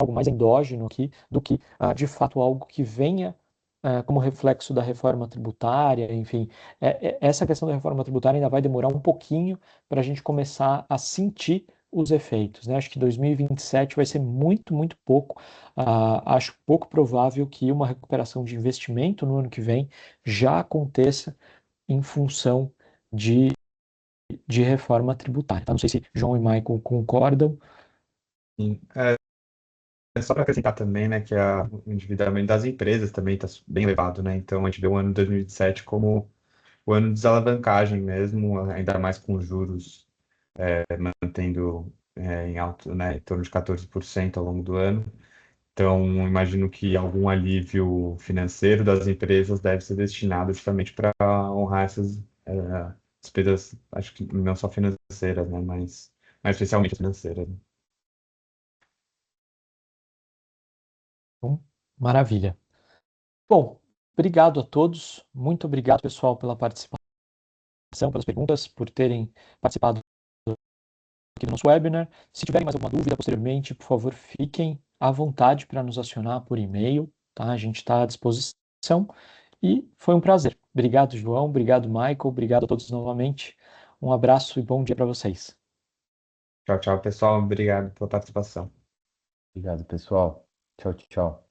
algo mais endógeno aqui do que, de fato, algo que venha como reflexo da reforma tributária, enfim. Essa questão da reforma tributária ainda vai demorar um pouquinho para a gente começar a sentir os efeitos, né? Acho que 2027 vai ser muito, muito pouco. Acho pouco provável que uma recuperação de investimento no ano que vem já aconteça em função de, de reforma tributária, tá? Não sei se João e Michael concordam.
Sim. Só para acrescentar também, né, que o endividamento das empresas também está bem elevado, né? Então a gente vê o ano de 2027 como o ano de desalavancagem mesmo, ainda mais com os juros mantendo em alto, né, em torno de 14% ao longo do ano. Então, imagino que algum alívio financeiro das empresas deve ser destinado justamente para honrar essas despesas, acho que não só financeiras, né, mas especialmente financeiras, né?
Bom, maravilha. Bom, obrigado a todos. Muito obrigado, pessoal, pela participação, pelas perguntas, por terem participado aqui do nosso webinar. Se tiverem mais alguma dúvida posteriormente, por favor, fiquem à vontade para nos acionar por e-mail, tá? A gente está à disposição e foi um prazer. Obrigado, João. Obrigado, Michael. Obrigado a todos novamente. Um abraço e bom dia para vocês.
Tchau, tchau, pessoal. Obrigado pela participação.
Obrigado, pessoal. Tchau, tchau.